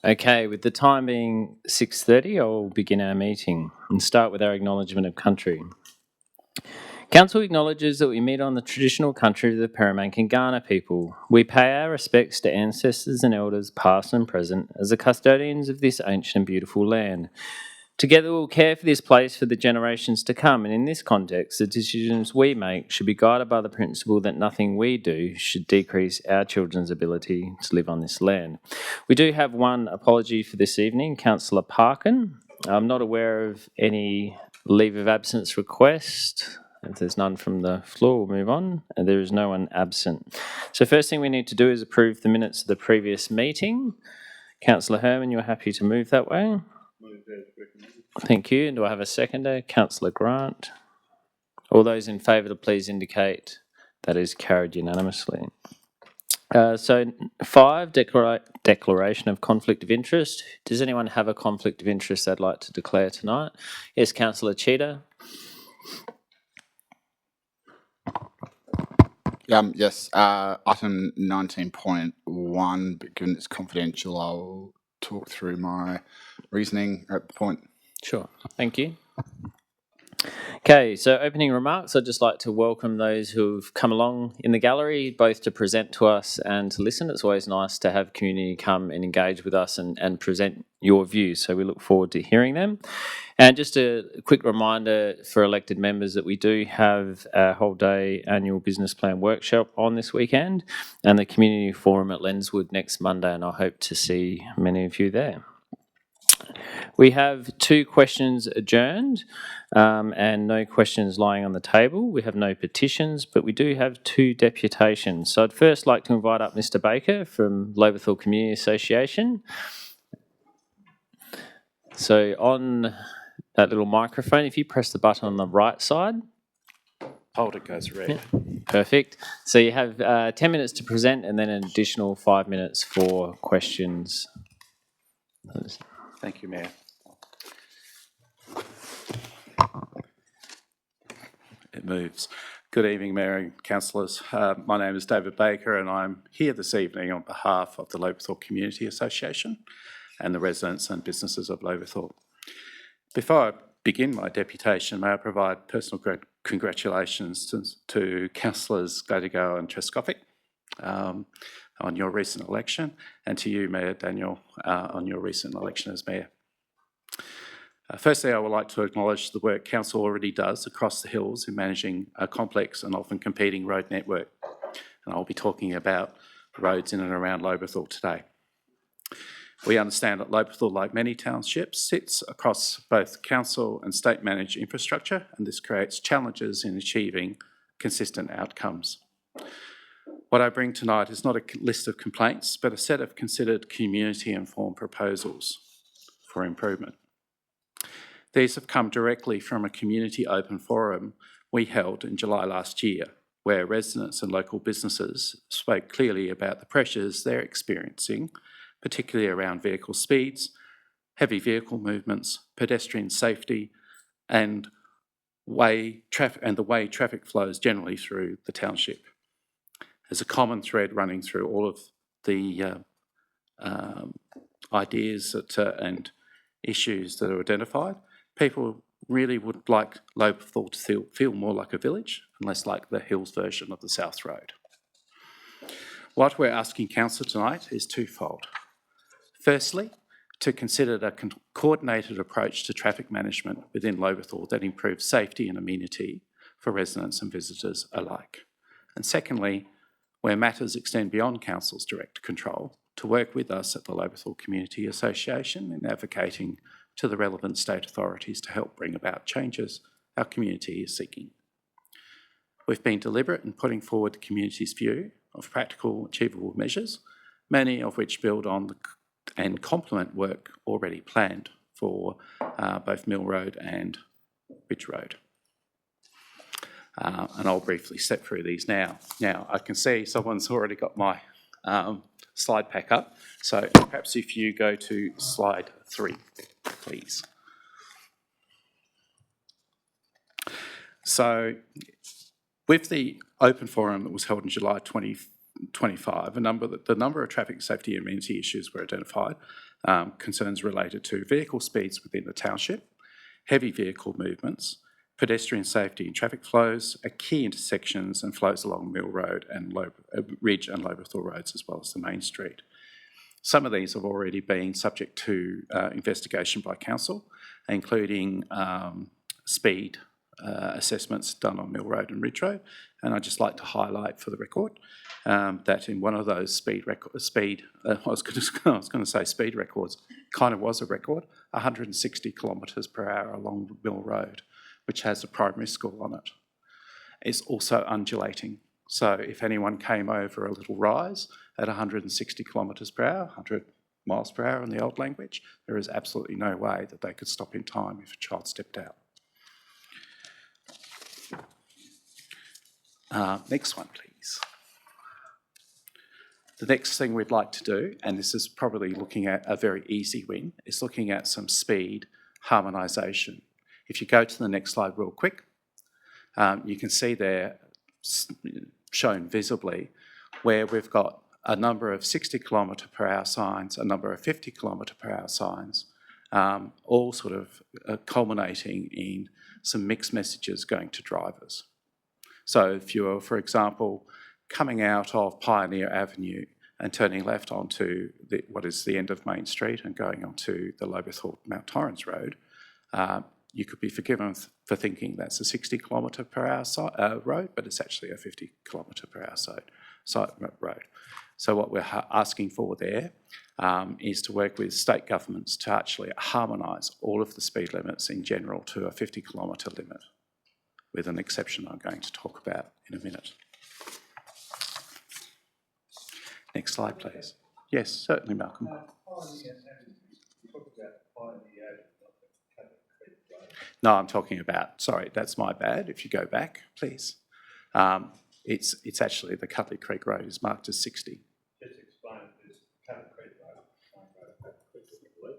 Okay, with the time being 6:30, I'll begin our meeting and start with our acknowledgement of country. Council acknowledges that we meet on the traditional country of the Paramankan people. We pay our respects to ancestors and elders, past and present, as the custodians of this ancient and beautiful land. Together, we'll care for this place for the generations to come, and in this context, the decisions we make should be guided by the principle that nothing we do should decrease our children's ability to live on this land. We do have one apology for this evening, Councillor Parkin. I'm not aware of any leave of absence request. If there's none from the floor, we'll move on. And there is no one absent. So first thing we need to do is approve the minutes of the previous meeting. Councillor Herman, you're happy to move that way? Thank you. And do I have a seconder? Councillor Grant. All those in favour, please indicate. That is carried unanimously. So 5, declaration of conflict of interest. Does anyone have a conflict of interest they'd like to declare tonight? Yes, Councillor Cheetah. Yes, item 19.1, but given it's confidential, I'll talk through my reasoning at the point. Sure, thank you. Okay, so opening remarks. I'd just like to welcome those who've come along in the gallery, both to present to us and to listen. It's always nice to have community come and engage with us and present your views, so we look forward to hearing them. And just a quick reminder for elected members that we do have a whole day annual business plan workshop on this weekend and the community forum at Lenswood next Monday, and I hope to see many of you there. We have 2 questions adjourned and no questions lying on the table. We have no petitions, but we do have 2 deputations. So I'd first like to invite up Mr. Baker from Loberthal Community Association. So on that little microphone, if you press the button on the right side. Hold it goes red. Yeah, perfect. So you have 10 minutes to present and then an additional 5 minutes for questions. Thank you, Mayor. It moves. Good evening, Mayor and Councillors. My name is David Baker and I'm here this evening on behalf of the Loberthal Community Association and the residents and businesses of Loberthal. Before I begin my deputation, may I provide personal congratulations to Councillors Gadigal and Trescothick on your recent election, and to you, Mayor Daniel, on your recent election as Mayor. Firstly, I would like to acknowledge the work Council already does across the hills in managing a complex and often competing road network, and I'll be talking about roads in and around Loberthal today. We understand that Loberthal, like many townships, sits across both council and state-managed infrastructure, and this creates challenges in achieving consistent outcomes. What I bring tonight is not a list of complaints, but a set of considered community-informed proposals for improvement. These have come directly from a community open forum we held in July last year, where residents and local businesses spoke clearly about the pressures they're experiencing, particularly around vehicle speeds, heavy vehicle movements, pedestrian safety, and the way traffic flows generally through the township. There's a common thread running through all of the ideas and issues that are identified. People really would like Loberthal to feel more like a village and less like the hills version of the South Road. What we're asking Council tonight is twofold. Firstly, to consider a coordinated approach to traffic management within Loberthal that improves safety and amenity for residents and visitors alike. And secondly, where matters extend beyond Council's direct control, to work with us at the Loberthal Community Association in advocating to the relevant state authorities to help bring about changes our community is seeking. We've been deliberate in putting forward the community's view of practical, achievable measures, many of which build on and complement work already planned for both Mill Road and Ridge Road. And I'll briefly step through these now. Now, I can see someone's already got my slide pack up, so perhaps if you go to slide 3, please. So, with the open forum that was held in July 25, the number of traffic safety and amenity issues were identified. Concerns related to vehicle speeds within the township, heavy vehicle movements, pedestrian safety and traffic flows at key intersections and flows along Mill Road and Ridge and Lobethal Roads, as well as the main street. Some of these have already been subject to investigation by council, including speed assessments done on Mill Road and Ridge Road. And I'd just like to highlight for the record that in one of those speed records, kind of was a record, 160 kilometres per hour along Mill Road, which has a primary school on it. It's also undulating. So if anyone came over a little rise at 160 kilometres per hour, 100 miles per hour in the old language, there is absolutely no way that they could stop in time if a child stepped out. Next one, please. The next thing we'd like to do, and this is probably looking at a very easy win, is looking at some speed harmonisation. If you go to the next slide real quick, you can see there shown visibly where we've got a number of 60 kilometre per hour signs, a number of 50 kilometre per hour signs, all sort of culminating in some mixed messages going to drivers. So if you're, for example, coming out of Pioneer Avenue and turning left onto what is the end of Main Street and going onto the Lobethal Mount Torrens Road, you could be forgiven for thinking that's a 60 kilometre per hour road, but it's actually a 50 kilometre per hour road. So what we're asking for there is to work with state governments to actually harmonise all of the speed limits in general to a 50 kilometre limit, with an exception I'm going to talk about in a minute. Next slide, please. Yes, certainly, Malcolm. No, I'm talking about, sorry, that's my bad. If you go back, please. It's actually the Cutley Creek Road is marked as 60. Just explain this Cutley Creek Road.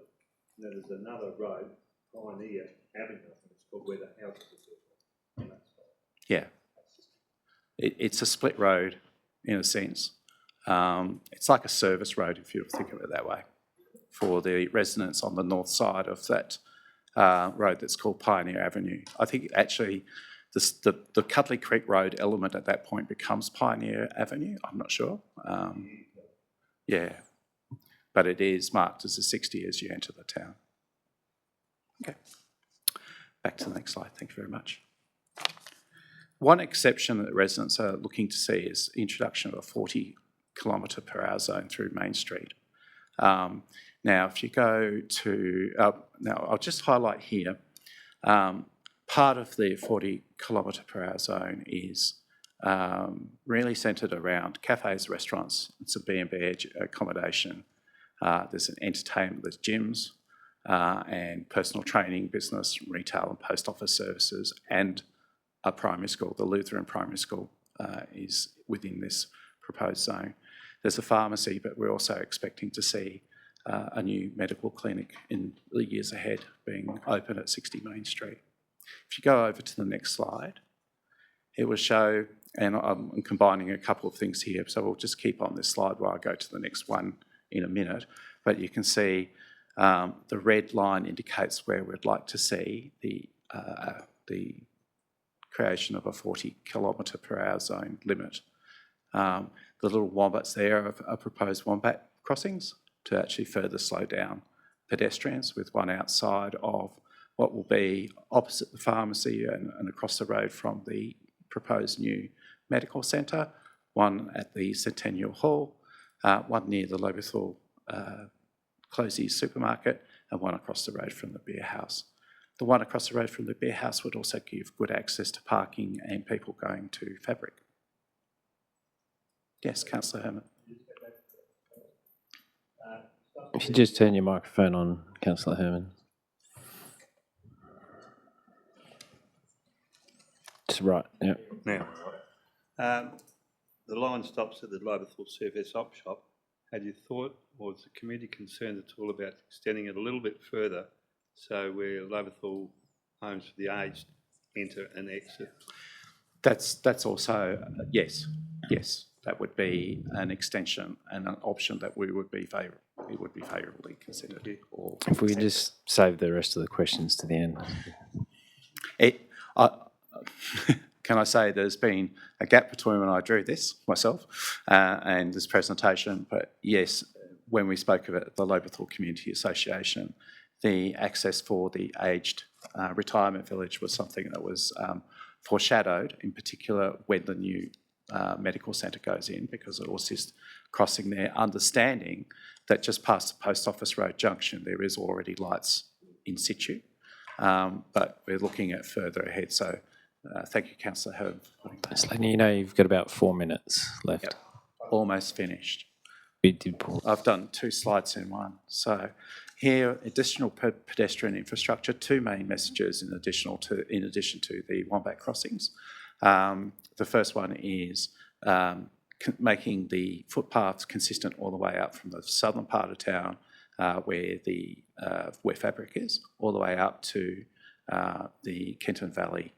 And then there's another road, Pioneer Avenue, I think it's called, where the houses are built. Yeah. It's a split road in a sense. It's like a service road, if you think of it that way, for the residents on the north side of that road that's called Pioneer Avenue. I think actually the Cutley Creek Road element at that point becomes Pioneer Avenue. I'm not sure. Yeah, but it is marked as a 60 as you enter the town. Okay, back to the next slide. Thank you very much. One exception that residents are looking to see is the introduction of a 40 kilometre per hour zone through Main Street. Now, if you go to, now I'll just highlight here, part of the 40 kilometre per hour zone is really centred around cafes, restaurants, and some B&B accommodation. There's an entertainment, there's gyms, and personal training, business, retail and post office services, and a primary school. The Lutheran Primary School is within this proposed zone. There's a pharmacy, but we're also expecting to see a new medical clinic in the years ahead being open at 60 Main Street. If you go over to the next slide, it will show, and I'm combining a couple of things here, so we'll just keep on this slide while I go to the next one in a minute, but you can see the red line indicates where we'd like to see the creation of a 40 kilometre per hour zone limit. The little wombats there are proposed wombat crossings to actually further slow down pedestrians, with one outside of what will be opposite the pharmacy and across the road from the proposed new medical centre, one at the Centennial Hall, one near the Lobethal Closey's supermarket, and one across the road from the beer house. The one across the road from the beer house would also give good access to parking and people going to Fabric. Yes, Councillor Herman. If you just turn your microphone on, Councillor Herman. It's right, yeah. Now, the line stops at the Lobethal Surface Op Shop. Had you thought, or was the committee concerned at all about extending it a little bit further, so where Lobethal homes for the aged enter and exit? That's also, yes. that would be an extension and an option that we would be favourably considered. Or If we could just save the rest of the questions to the end. Can I say there's been a gap between when I drew this myself and this presentation, but yes, when we spoke of it at the Lobethal Community Association, the access for the aged retirement village was something that was foreshadowed, in particular when the new medical centre goes in, because it will assist crossing there, understanding that just past the Post Office Road junction there is already lights in situ, but we're looking at further ahead. So thank you, Councillor Herb. Just letting you know you've got about 4 minutes left. Yep. Almost finished. We did pause. I've done 2 slides in one. So here, additional pedestrian infrastructure, 2 main messages in addition to the Wombat crossings. The first one is making the footpaths consistent all the way up from the southern part of town where Fabric is, all the way up to the Kenton Valley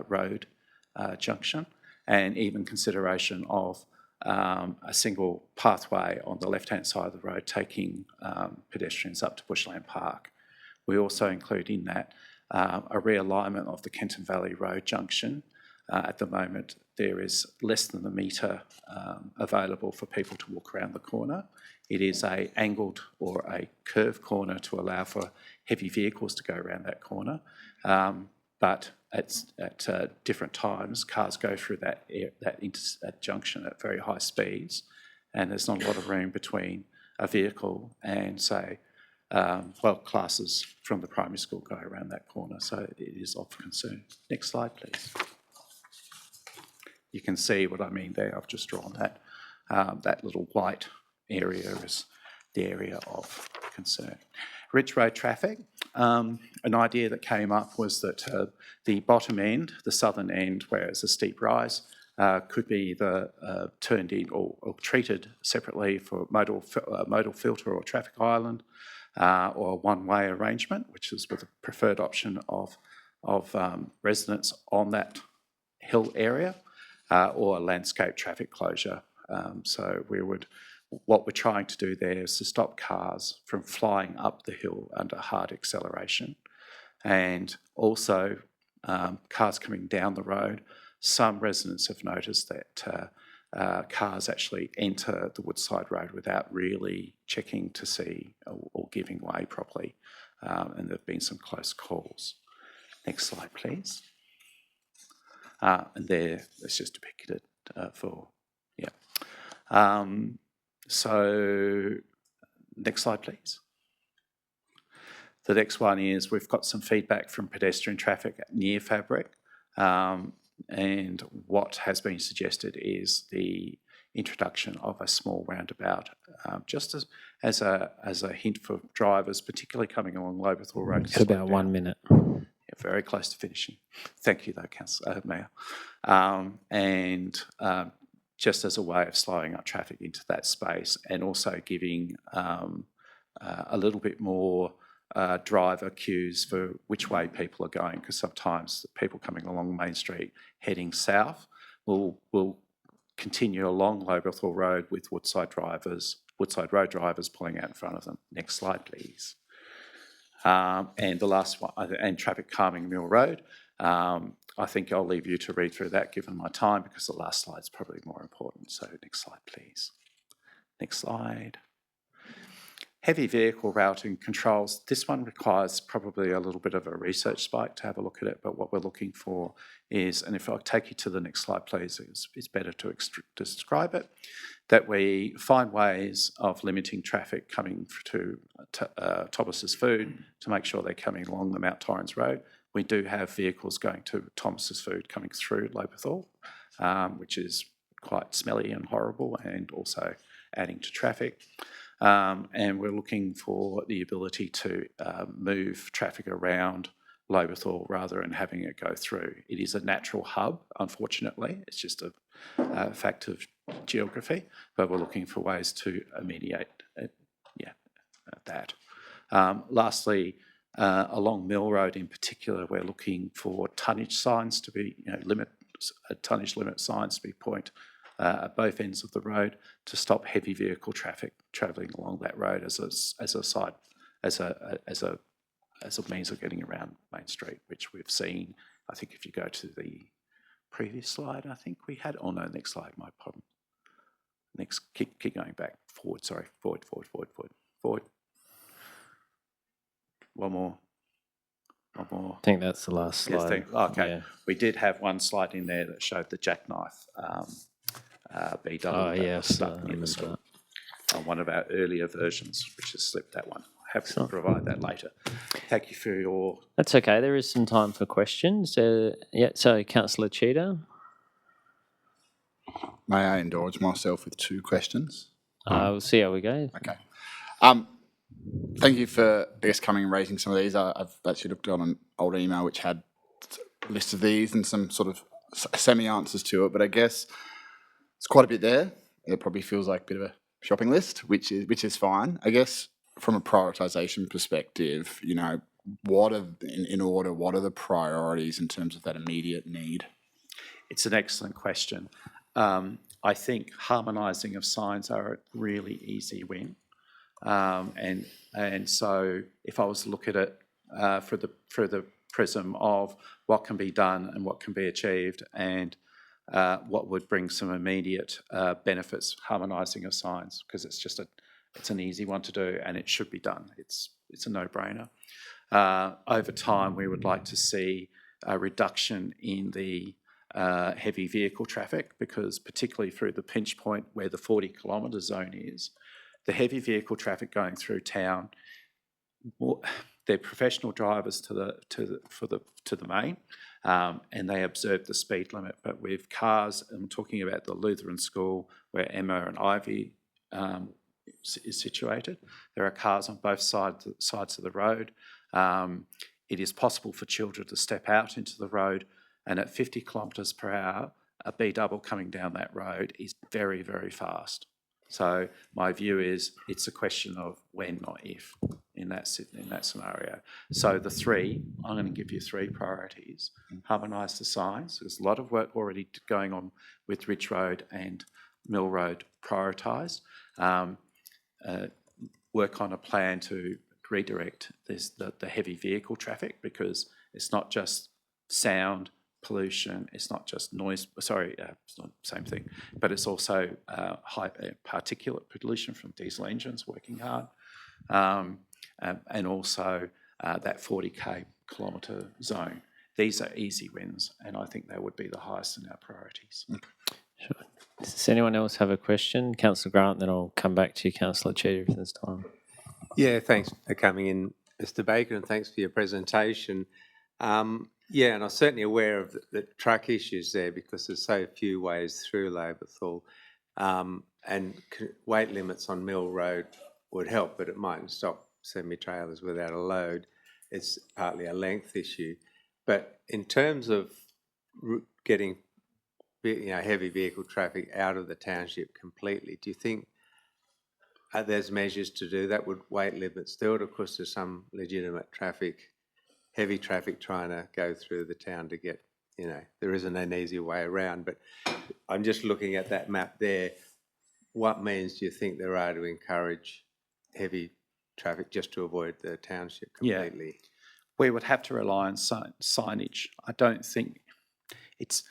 Road junction, and even consideration of a single pathway on the left-hand side of the road taking pedestrians up to Bushland Park. We also include in that a realignment of the Kenton Valley Road junction. At the moment, there is less than a metre available for people to walk around the corner. It is an angled or a curved corner to allow for heavy vehicles to go around that corner. But at different times, cars go through that junction at very high speeds, and there's not a lot of room between a vehicle and, say, classes from the primary school go around that corner, so it is of concern. Next slide, please. You can see what I mean there. I've just drawn that. That little white area is the area of concern. Ridge Road traffic. An idea that came up was that the bottom end, the southern end, where it's a steep rise, could be turned in or treated separately for modal filter or traffic island, or a one-way arrangement, which is with a preferred option of residents on that hill area, or a landscape traffic closure. So what we're trying to do there is to stop cars from flying up the hill under hard acceleration, and also cars coming down the road. Some residents have noticed that cars actually enter the Woodside Road without really checking to see or giving way properly, and there have been some close calls. Next slide, please. And there, it's just depicted So next slide, please. The next one is we've got some feedback from pedestrian traffic near Fabric, and what has been suggested is the introduction of a small roundabout, just as a hint for drivers, particularly coming along Lobethal Road. It's about 1 minute. Yeah, very close to finishing. Thank you, though, Councillor Mayor. Just as a way of slowing up traffic into that space, and also giving a little bit more driver cues for which way people are going, because sometimes people coming along Main Street heading south will continue along Lobethal Road with Woodside Road drivers pulling out in front of them. Next slide, please. And the last one, and traffic calming Mill Road. I think I'll leave you to read through that given my time, because the last slide is probably more important. So next slide, please. Next slide. Heavy vehicle routing controls. This one requires probably a little bit of a research spike to have a look at it, but what we're looking for is, and if I take you to the next slide, please, it's better to describe it, that we find ways of limiting traffic coming to Thomas's Food to make sure they're coming along the Mount Torrens Road. We do have vehicles going to Thomas's Food coming through Lobethal, which is quite smelly and horrible, and also adding to traffic. And we're looking for the ability to move traffic around Lobethal rather than having it go through. It is a natural hub, unfortunately. It's just a fact of geography, but we're looking for ways to mediate that. Lastly, along Mill Road in particular, we're looking for tonnage signs to be, tonnage limit signs to be at both ends of the road to stop heavy vehicle traffic travelling along that road as a means of getting around Main Street, which we've seen. I think if you go to the previous slide, I think we had, oh no, next slide, my problem. Next, keep going back, forward, sorry, forward. One more. I think that's the last Yes, slide. okay. Yeah. We did have one slide in there that showed the jackknife BW Oh, that yes, was I stuck near remember the school. that. On one of our earlier versions, which has slipped that one. Happy to Excellent. provide that later. Thank you for your... That's okay. There is some time for questions. So Councillor Cheetah. May I indulge myself with 2 questions? We'll see how we go. Okay. Thank you for, I guess, coming and raising some of these. I've actually looked on an old email which had a list of these and some sort of semi-answers to it, but I guess it's quite a bit there. It probably feels like a bit of a shopping list, which is fine. I guess from a prioritisation perspective, you know, what are the priorities in terms of that immediate need? It's an excellent question. I think harmonising of signs are a really easy win. And so if I was to look at it through the prism of what can be done and what can be achieved and what would bring some immediate benefits, harmonising of signs, because it's an easy one to do and it should be done. It's a no-brainer. Over time, we would like to see a reduction in the heavy vehicle traffic, because particularly through the pinch point where the 40-kilometre zone is, the heavy vehicle traffic going through town, they're professional drivers to the main, and they observe the speed limit. But with cars, I'm talking about the Lutheran School where Emma and Ivy is situated. There are cars on both sides of the road. It is possible for children to step out into the road, and at 50 kilometres per hour, a B-double coming down that road is very, very fast. So my view is it's a question of when, not if, in that scenario. So I'm going to give you 3 priorities. Harmonise the signs. There's a lot of work already going on with Ridge Road and Mill Road prioritised. Work on a plan to redirect the heavy vehicle traffic, because it's not just sound pollution, it's not just noise, it's not the same thing, but it's also high particulate pollution from diesel engines working hard, and also that 40-kilometre zone. These are easy wins, and I think they would be the highest in our priorities. Sure. Does anyone else have a question? Councillor Grant, then I'll come back to you, Councillor Cheetah, if there's time. Yeah, thanks for coming in, Mr. Baker, and thanks for your presentation. Yeah, and I'm certainly aware of the truck issues there, because there's so few ways through Laverthall, and weight limits on Mill Road would help, but it mightn't stop semi-trailers without a load. It's partly a length issue. But in terms of getting heavy vehicle traffic out of the township completely, do you think there's measures to do that? Would weight limits do it? Of course, there's some legitimate traffic, heavy traffic trying to go through the town to get, there isn't an easy way around. But I'm just looking at that map there. What means do you think there are to encourage heavy traffic just to avoid the township completely? Yeah. We would have to rely on signage. I don't think it's...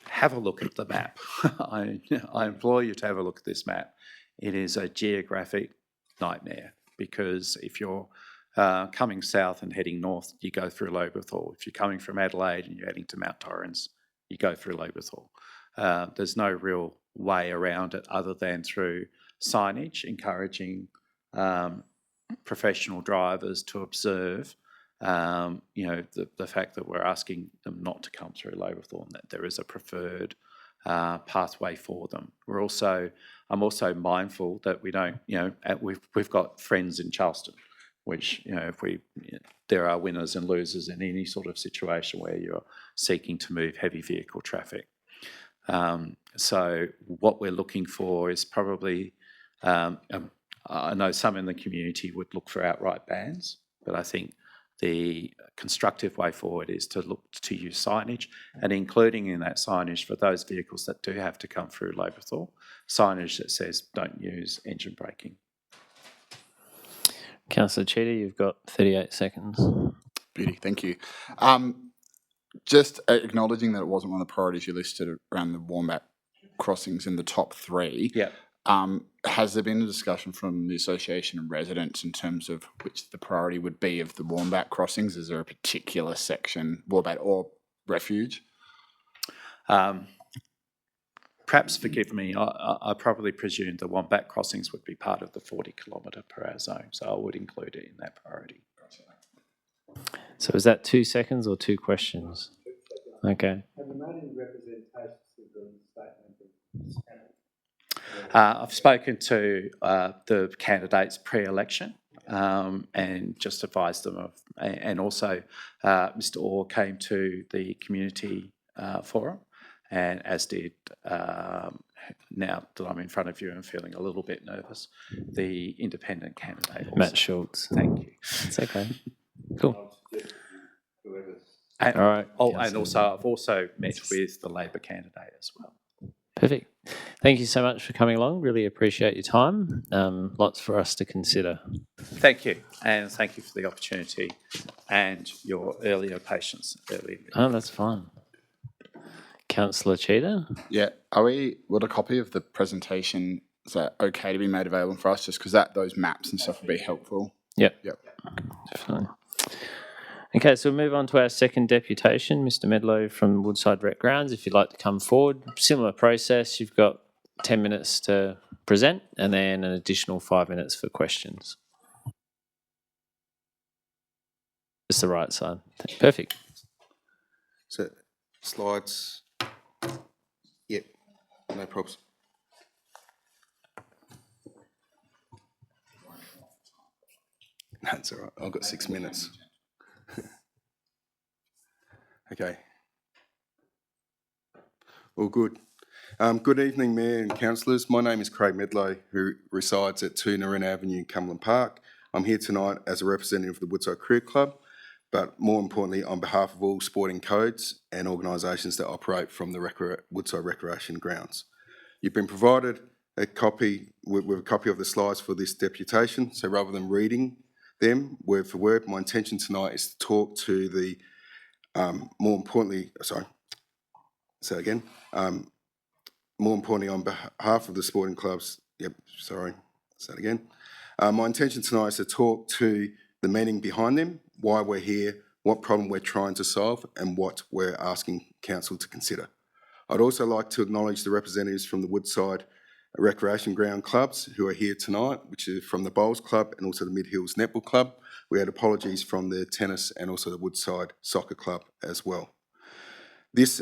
Have a look at the map. I implore you to have a look at this map. It is a geographic nightmare, because if you're coming south and heading north, you go through Laverthall. If you're coming from Adelaide and you're heading to Mount Torrens, you go through Laverthall. There's no real way around it other than through signage, encouraging professional drivers to observe the fact that we're asking them not to come through Laverthall, and that there is a preferred pathway for them. I'm also mindful that we don't, we've got friends in Charleston, which, there are winners and losers in any sort of situation where you're seeking to move heavy vehicle traffic. So what we're looking for is probably, I know some in the community would look for outright bans, but I think the constructive way forward is to look to use signage, and including in that signage for those vehicles that do have to come through Labourthorpe, signage that says don't use engine braking. Councillor Cheetah, you've got 38 seconds. Beauty, thank you. Just acknowledging that it wasn't one of the priorities you listed around the Wombat crossings in the top 3. Yeah. Has there been a discussion from the association and residents in terms of which the priority would be of the Wombat crossings? Is there a particular section, Wombat or Refuge? Perhaps forgive me, I probably presumed the Wombat crossings would be part of the 40 kilometre per hour zone, so I would include it in that priority. So is that 2 seconds or 2 questions? Okay. I've spoken to the candidates pre-election and just advised them of, and also Mr. Orr came to the community forum, and as did, now that I'm in front of you and feeling a little bit nervous, the independent candidate also. Matt Schultz. Thank you. It's okay. Cool. And, All right. oh, and Councillor. also I've also met with the Labor candidate as well. Perfect. Thank you so much for coming along. Really appreciate your time. Lots for us to consider. Thank you, and thank you for the opportunity and your earlier patience earlier. Oh, that's fine. Councillor Cheetah? Yeah. Would a copy of the presentation, is that okay to be made available for us? Just because those maps and stuff would be helpful. Yep. Yep. Definitely. Okay, so we'll move on to our second deputation, Mr. Medlow from Woodside Rec Grounds. If you'd like to come forward, similar process. You've got 10 minutes to present and then an additional 5 minutes for questions. It's the right side. Perfect. So slides, yep, no problems. That's all right, I've got 6 minutes. Okay. All good. Good evening, Mayor and councillors. My name is Craig Medlow, who resides at 2 Naryn Avenue, Cumberland Park. I'm here tonight as a representative of the Woodside Cricket Club, but more importantly, on behalf of all sporting codes and organisations that operate from the Woodside Recreation Grounds. You've been provided a copy with a copy of the slides for this deputation, so rather than reading them word for word, my intention tonight is to talk to the, more importantly, on behalf of the sporting clubs, my intention tonight is to talk to the meaning behind them, why we're here, what problem we're trying to solve, and what we're asking council to consider. I'd also like to acknowledge the representatives from the Woodside Recreation Ground clubs who are here tonight, which is from the Bowls Club and also the Mid Hills Netball Club. We had apologies from the tennis and also the Woodside Soccer Club as well. This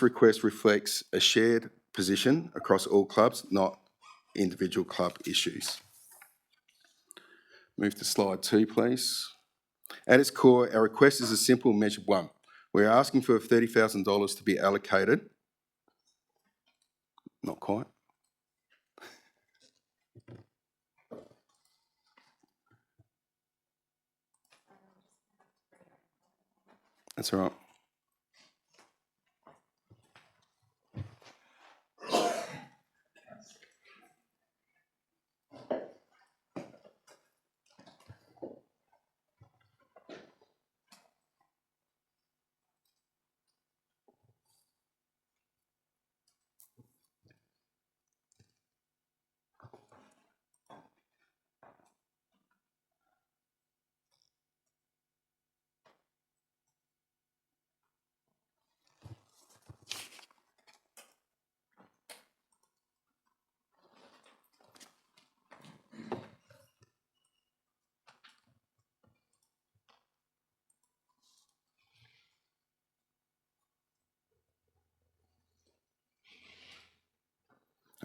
request reflects a shared position across all clubs, not individual club issues. Move to slide 2, please. At its core, our request is a simple measure 1. We're asking for $30,000 to be allocated. Not quite. That's all right.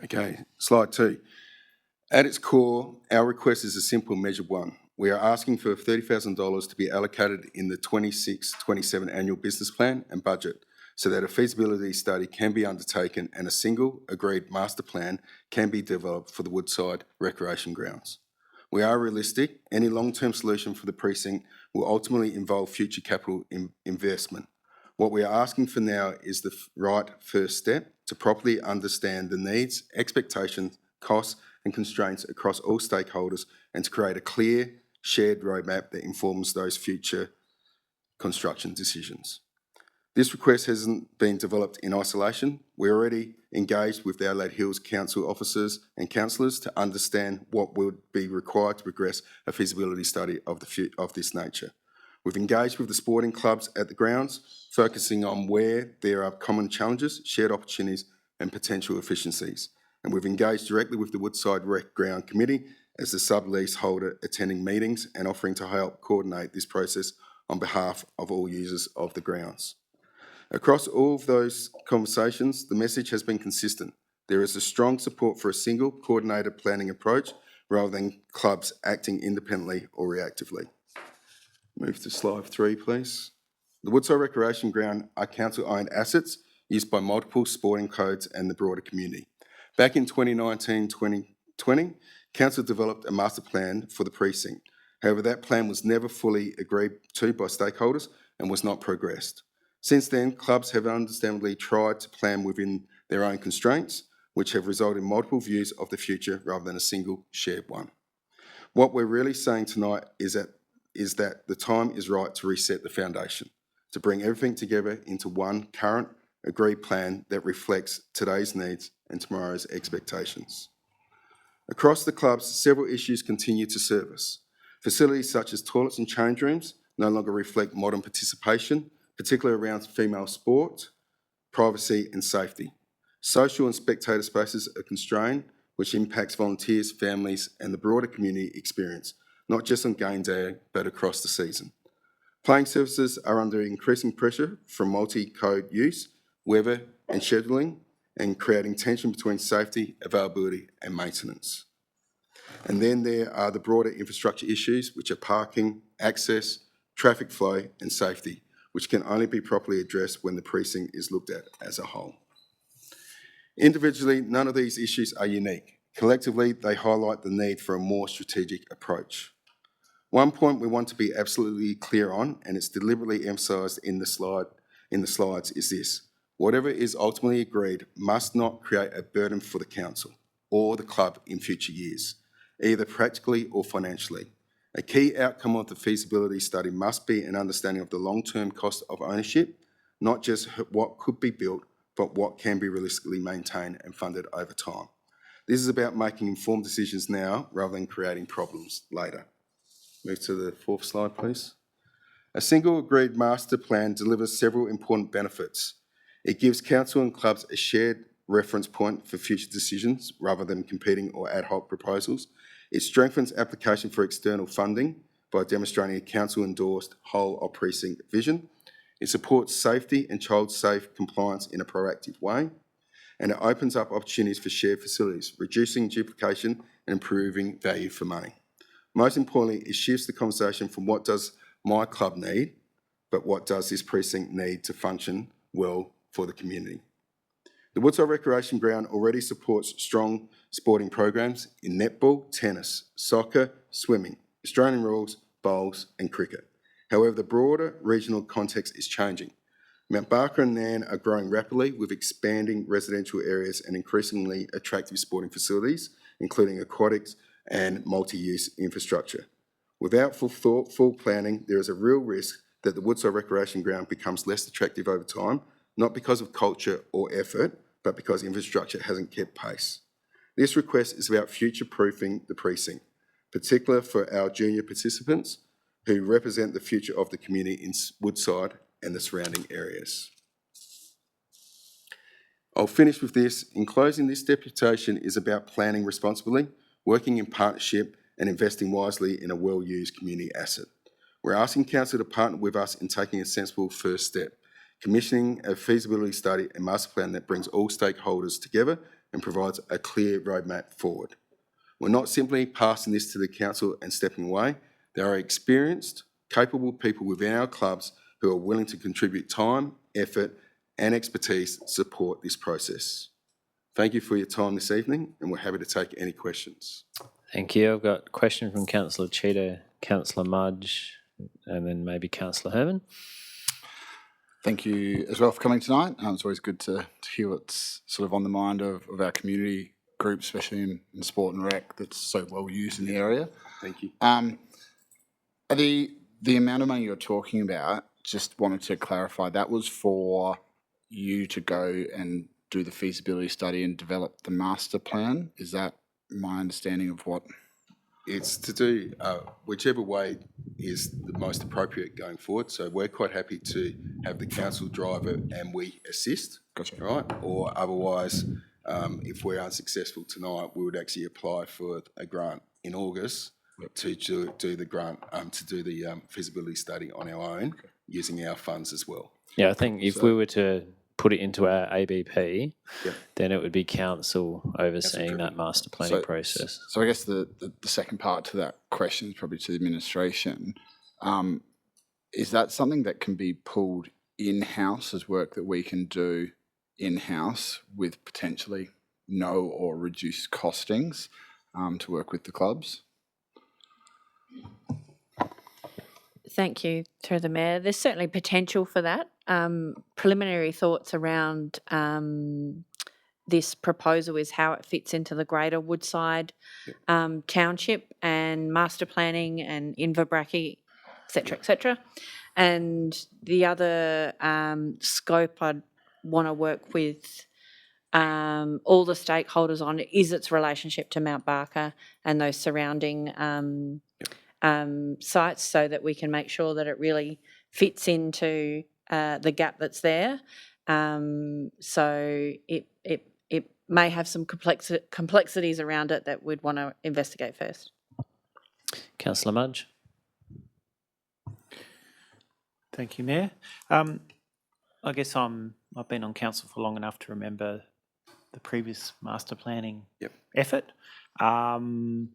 Okay, slide 2. At its core, our request is a simple measure 1. We are asking for $30,000 to be allocated in the 26-27 annual business plan and budget so that a feasibility study can be undertaken and a single agreed master plan can be developed for the Woodside Recreation Grounds. We are realistic. Any long-term solution for the precinct will ultimately involve future capital investment. What we are asking for now is the right first step to properly understand the needs, expectations, costs and constraints across all stakeholders and to create a clear, shared roadmap that informs those future construction decisions. This request hasn't been developed in isolation. We're already engaged with the Adelaide Hills Council officers and councillors to understand what would be required to progress a feasibility study of this nature. We've engaged with the sporting clubs at the grounds, focusing on where there are common challenges, shared opportunities and potential efficiencies. And we've engaged directly with the Woodside Rec Ground Committee as the sublease holder, attending meetings and offering to help coordinate this process on behalf of all users of the grounds. Across all of those conversations, the message has been consistent. There is a strong support for a single coordinated planning approach rather than clubs acting independently or reactively. Move to slide 3, please. The Woodside Recreation Ground are council-owned assets used by multiple sporting codes and the broader community. Back in 2019-2020, council developed a master plan for the precinct. However, that plan was never fully agreed to by stakeholders and was not progressed. Since then, clubs have understandably tried to plan within their own constraints, which have resulted in multiple views of the future rather than a single shared one. What we're really saying tonight is that the time is right to reset the foundation, to bring everything together into one current agreed plan that reflects today's needs and tomorrow's expectations. Across the clubs, several issues continue to surface. Facilities such as toilets and change rooms no longer reflect modern participation, particularly around female sport, privacy and safety. Social and spectator spaces are constrained, which impacts volunteers, families and the broader community experience, not just on game day, but across the season. Playing services are under increasing pressure from multi-code use, weather and scheduling, and creating tension between safety, availability and maintenance. And then there are the broader infrastructure issues, which are parking, access, traffic flow and safety, which can only be properly addressed when the precinct is looked at as a whole. Individually, none of these issues are unique. Collectively, they highlight the need for a more strategic approach. One point we want to be absolutely clear on, and it's deliberately emphasised in the slides, is this. Whatever is ultimately agreed must not create a burden for the council or the club in future years, either practically or financially. A key outcome of the feasibility study must be an understanding of the long-term cost of ownership, not just what could be built, but what can be realistically maintained and funded over time. This is about making informed decisions now rather than creating problems later. Move to the 4th slide, please. A single agreed master plan delivers several important benefits. It gives council and clubs a shared reference point for future decisions rather than competing or ad hoc proposals. It strengthens application for external funding by demonstrating a council-endorsed whole of precinct vision. It supports safety and child-safe compliance in a proactive way. And it opens up opportunities for shared facilities, reducing duplication and improving value for money. Most importantly, it shifts the conversation from what does my club need, but what does this precinct need to function well for the community. The Woodside Recreation Ground already supports strong sporting programs in netball, tennis, soccer, swimming, Australian rules, bowls and cricket. However, the broader regional context is changing. Mount Barker and Nairn are growing rapidly with expanding residential areas and increasingly attractive sporting facilities, including aquatics and multi-use infrastructure. Without full planning, there is a real risk that the Woodside Recreation Ground becomes less attractive over time, not because of culture or effort, but because infrastructure hasn't kept pace. This request is about future-proofing the precinct, particularly for our junior participants who represent the future of the community in Woodside and the surrounding areas. I'll finish with this. In closing, this deputation is about planning responsibly, working in partnership and investing wisely in a well-used community asset. We're asking council to partner with us in taking a sensible first step, commissioning a feasibility study and master plan that brings all stakeholders together and provides a clear roadmap forward. We're not simply passing this to the council and stepping away. There are experienced, capable people within our clubs who are willing to contribute time, effort and expertise to support this process. Thank you for your time this evening and we're happy to take any questions. Thank you. I've got a question from Councillor Cheetah, Councillor Mudge, and then maybe Councillor Herman. Thank you as well for coming tonight. It's always good to hear what's sort of on the mind of our community group, especially in sport and rec, that's so well used in the area. Thank you. The amount of money you're talking about, just wanted to clarify, that was for you to go and do the feasibility study and develop the master plan. Is that my understanding of what? It's to do whichever way is the most appropriate going forward. So we're quite happy to have the council drive it and we assist. Gotcha. Right? Or otherwise, if we're unsuccessful tonight, we would actually apply for a grant in August to do the grant, to do the feasibility study on our own, using our funds as well. Yeah, I think if we were to put it into our ABP, Yep. then it would be council overseeing that master planning So- process. So I guess the second part to that question is probably to the administration. Is that something that can be pulled in-house as work that we can do in-house with potentially no or reduced costings to work with the clubs? Thank you, through the Mayor. There's certainly potential for that. Preliminary thoughts around this proposal is how it fits into the greater Woodside township and master planning and Inverbrachy, et cetera, And the other scope I'd want to work with all the stakeholders on is its relationship to Mount Barker and those surrounding sites, so that we can make sure that it really fits into the gap that's there. So it may have some complexities around it that we'd want to investigate first. Councillor Mudge. Thank you, Mayor. I guess I've been on council for long enough to remember the previous master planning effort. And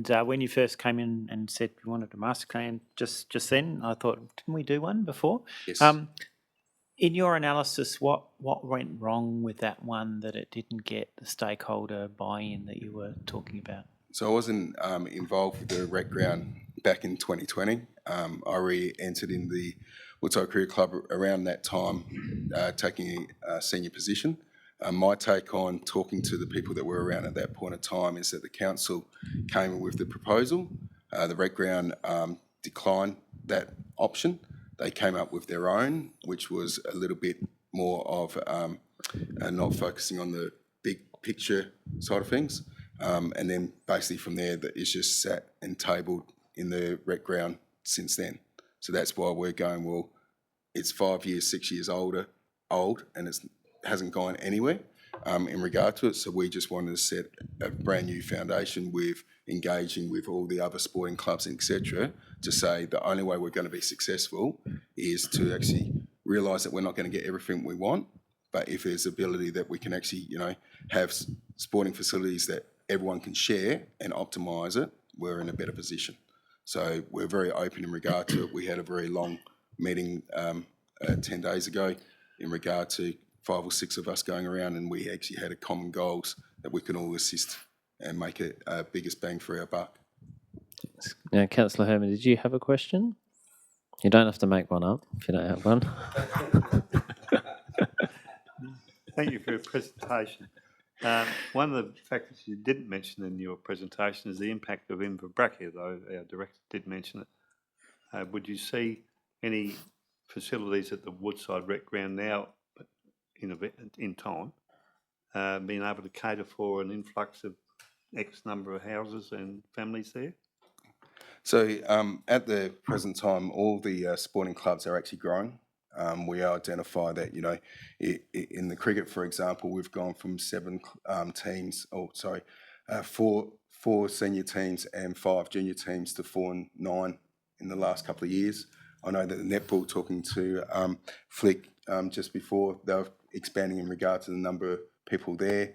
when you first came in and said you wanted a master plan, just then I thought, didn't we do one before? Yes. In your analysis, what went wrong with that one that it didn't get the stakeholder buy-in that you were talking about? So I wasn't involved with the rec ground back in 2020. I re-entered in the Woodside Career Club around that time, taking a senior position. My take on talking to the people that were around at that point of time is that the council came with the proposal. The rec ground declined that option. They came up with their own, which was a little bit more of not focusing on the big picture side of things. And then basically from there, it's just sat and tabled in the rec ground since then. So that's why we're going, well, it's 5 years, 6 years old, and it hasn't gone anywhere in regard to it. So we just wanted to set a brand new foundation with engaging with all the other sporting clubs, etc., to say the only way we're going to be successful is to actually realise that we're not going to get everything we want, but if there's ability that we can actually, have sporting facilities that everyone can share and optimise it, we're in a better position. So we're very open in regard to it. We had a very long meeting 10 days ago in regard to 5 or 6 of us going around, and we actually had a common goals that we can all assist and make it biggest bang for our buck. Now, Councillor Herman, did you have a question? You don't have to make one up if you don't have one. Thank you for your presentation. One of the factors you didn't mention in your presentation is the impact of Inverbrachy, though our director did mention it. Would you see any facilities at the Woodside Rec Ground now, in time, being able to cater for an influx of X number of houses and families there? So at the present time, all the sporting clubs are actually growing. We identify that, in the cricket, for example, we've gone from 4 senior teams and 5 junior teams to 4 and 9 in the last couple of years. I know that the netball, talking to Flick just before, they were expanding in regard to the number of people there.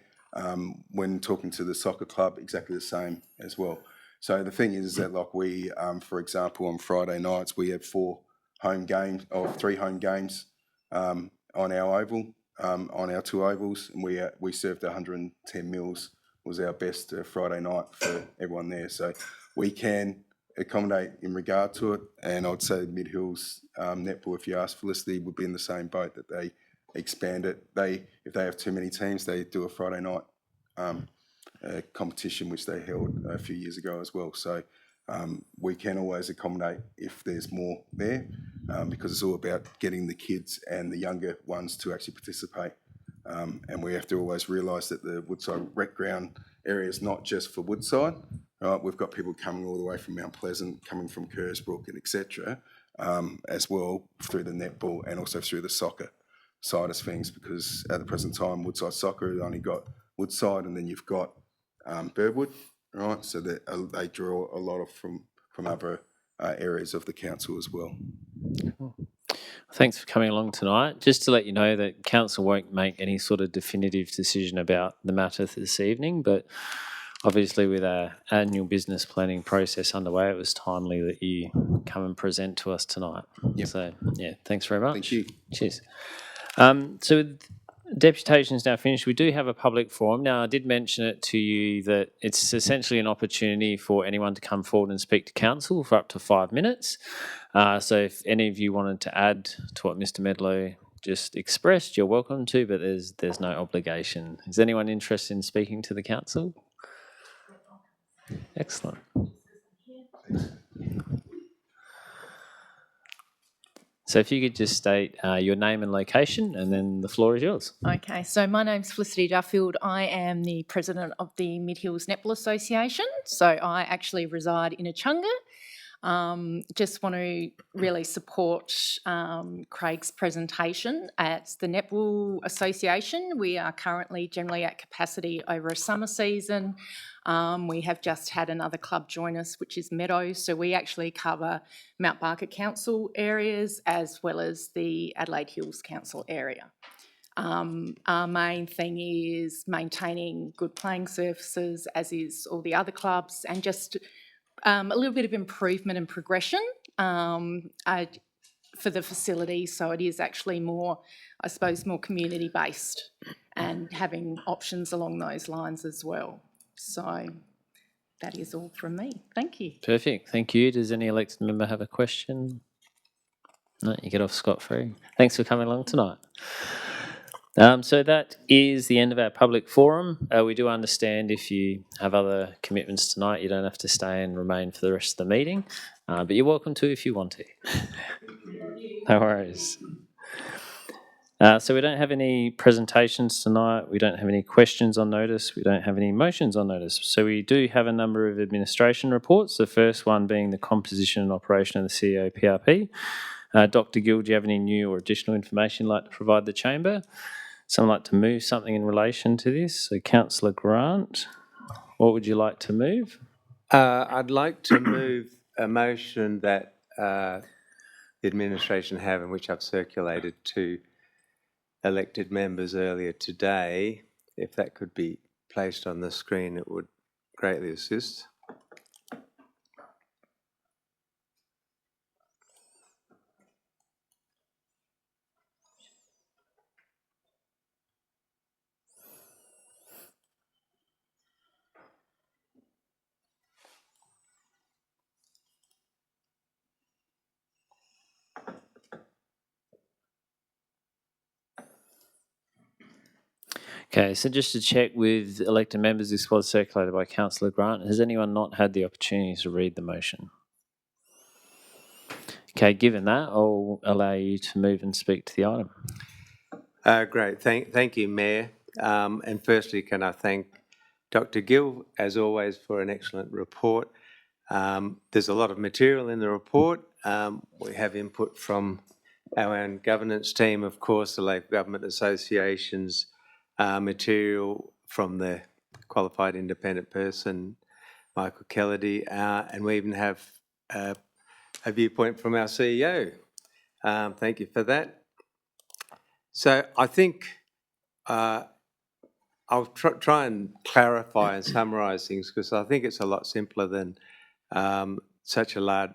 When talking to the soccer club, exactly the same as well. So the thing is that, like we, for example, on Friday nights, we have 3 home games on our oval, on our 2 ovals, and we served 110 meals, was our best Friday night for everyone there. So we can accommodate in regard to it. And I'd say Mid Hills netball, if you ask Felicity, would be in the same boat, that they expand it. If they have too many teams, they do a Friday night competition, which they held a few years ago as well. So we can always accommodate if there's more there, because it's all about getting the kids and the younger ones to actually participate. And we have to always realise that the Woodside Rec Ground area is not just for Woodside. Right? We've got people coming all the way from Mount Pleasant, coming from Kersbrook and etc. As well, through the netball and also through the soccer side of things, because at the present time, Woodside Soccer has only got Woodside, and then you've got Birdwood, right? So that they draw a lot of from other areas of the council as well. Thanks for coming along tonight. Just to let you know that council won't make any sort of definitive decision about the matter this evening, but obviously with our annual business planning process underway, it was timely that you come and present to us tonight. Yep. So, yeah, thanks very much. Thank you. Cheers. So with deputations now finished, we do have a public forum. Now, I did mention it to you that it's essentially an opportunity for anyone to come forward and speak to council for up to 5 minutes. So if any of you wanted to add to what Mr. Medlow just expressed, you're welcome to, but there's no obligation. Is anyone interested in speaking to the council? Excellent. So if you could just state your name and location, and then the floor is yours. Okay, so my name's Felicity Duffield. I am the president of the Mid Hills Netball Association. So I actually reside in Echunga. Just want to really support Craig's presentation. At the Netball Association, we are currently generally at capacity over a summer season. We have just had another club join us, which is Meadows. So we actually cover Mount Barker Council areas as well as the Adelaide Hills Council area. Our main thing is maintaining good playing surfaces, as is all the other clubs, and just a little bit of improvement and progression for the facility. So it is actually more, I suppose, more community-based and having options along those lines as well. So that is all from me. Thank you. Perfect. Thank you. Does any elected member have a question? No, you get off scot-free. Thanks for coming along tonight. So that is the end of our public forum. We do understand if you have other commitments tonight, you don't have to stay and remain for the rest of the meeting, but you're welcome to if you want to. No worries. So we don't have any presentations tonight. We don't have any questions on notice. We don't have any motions on notice. So we do have a number of administration reports, the first one being the composition and operation of the CEO PRP. Dr. Gill, do you have any new or additional information you'd like to provide the chamber? Someone like to move something in relation to this? So Councillor Grant, what would you like to move? I'd like to move a motion that the administration have, and which I've circulated to elected members earlier today. If that could be placed on the screen, it would greatly assist. Okay, so just to check with elected members, this was circulated by Councillor Grant. Has anyone not had the opportunity to read the motion? Okay, given that, I'll allow you to move and speak to the item. Great, thank you, Mayor. And firstly, can I thank Dr. Gill, as always, for an excellent report. There's a lot of material in the report. We have input from our own governance team, of course, the Local Government Associations, material from the qualified independent person, Michael Kelledy, and we even have a viewpoint from our CEO. Thank you for that. So I think I'll try and clarify and summarise things, because I think it's a lot simpler than such a large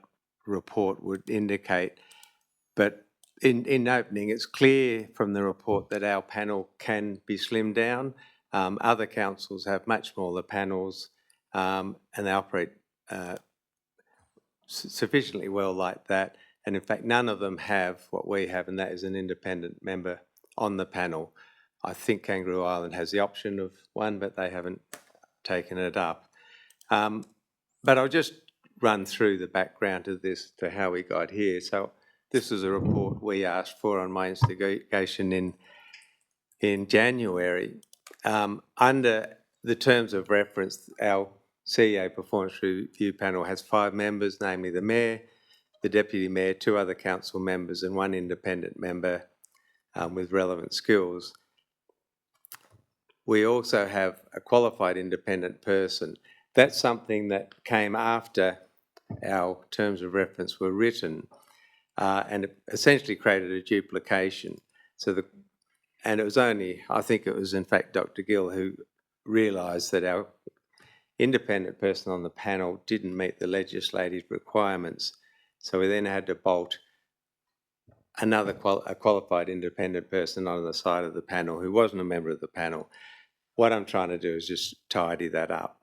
report would indicate. But in opening, it's clear from the report that our panel can be slimmed down. Other councils have much smaller panels, and they operate sufficiently well like that. And in fact, none of them have what we have, and that is an independent member on the panel. I think Kangaroo Island has the option of one, but they haven't taken it up. But I'll just run through the background of this to how we got here. So this is a report we asked for on my instigation in January. Under the terms of reference, our CEO Performance Review Panel has 5 members, namely the Mayor, the Deputy Mayor, 2 other council members and 1 independent member with relevant skills. We also have a qualified independent person. That's something that came after our terms of reference were written, and it essentially created a duplication. And it was only, I think it was in fact Dr. Gill who realised that our independent person on the panel didn't meet the legislative requirements. So we then had to bolt a qualified independent person on the side of the panel who wasn't a member of the panel. What I'm trying to do is just tidy that up.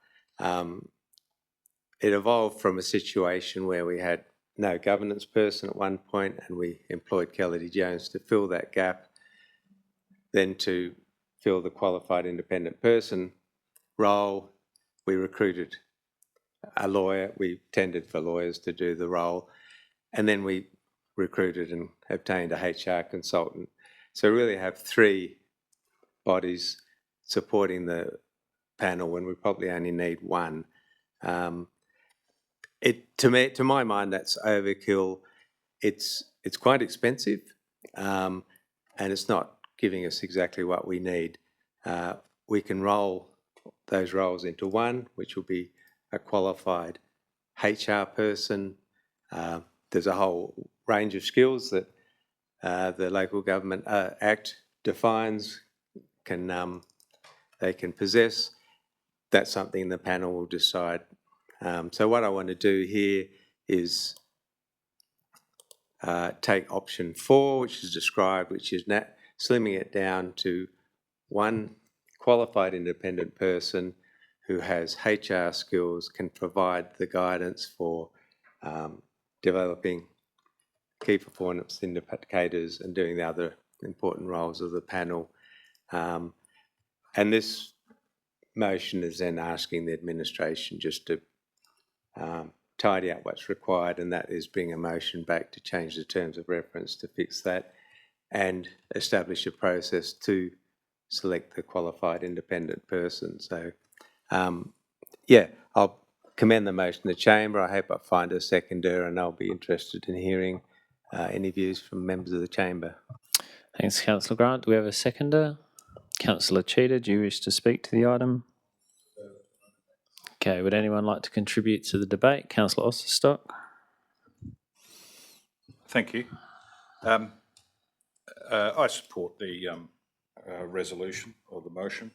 It evolved from a situation where we had no governance person at one point, and we employed Kelly Jones to fill that gap, then to fill the qualified independent person role. We recruited a lawyer, we tendered for lawyers to do the role, and then we recruited and obtained a HR consultant. So we really have 3 bodies supporting the panel when we probably only need 1. To my mind, that's overkill. It's quite expensive, and it's not giving us exactly what we need. We can roll those roles into 1, which will be a qualified HR person. There's a whole range of skills that the Local Government Act defines they can possess. That's something the panel will decide. So what I want to do here is take option 4, which is described, which is slimming it down to 1 qualified independent person who has HR skills, can provide the guidance for developing key performance indicators and doing the other important roles of the panel. And this motion is then asking the administration just to tidy up what's required, and that is bring a motion back to change the terms of reference to fix that and establish a process to select the qualified independent person. So, I'll commend the motion to the chamber. I hope I find a seconder, and I'll be interested in hearing any views from members of the chamber. Thanks, Councillor Grant. Do we have a seconder? Councillor Cheetah, do you wish to speak to the item? Okay, would anyone like to contribute to the debate? Councillor Osterstock. Thank you. I support the resolution or the motion,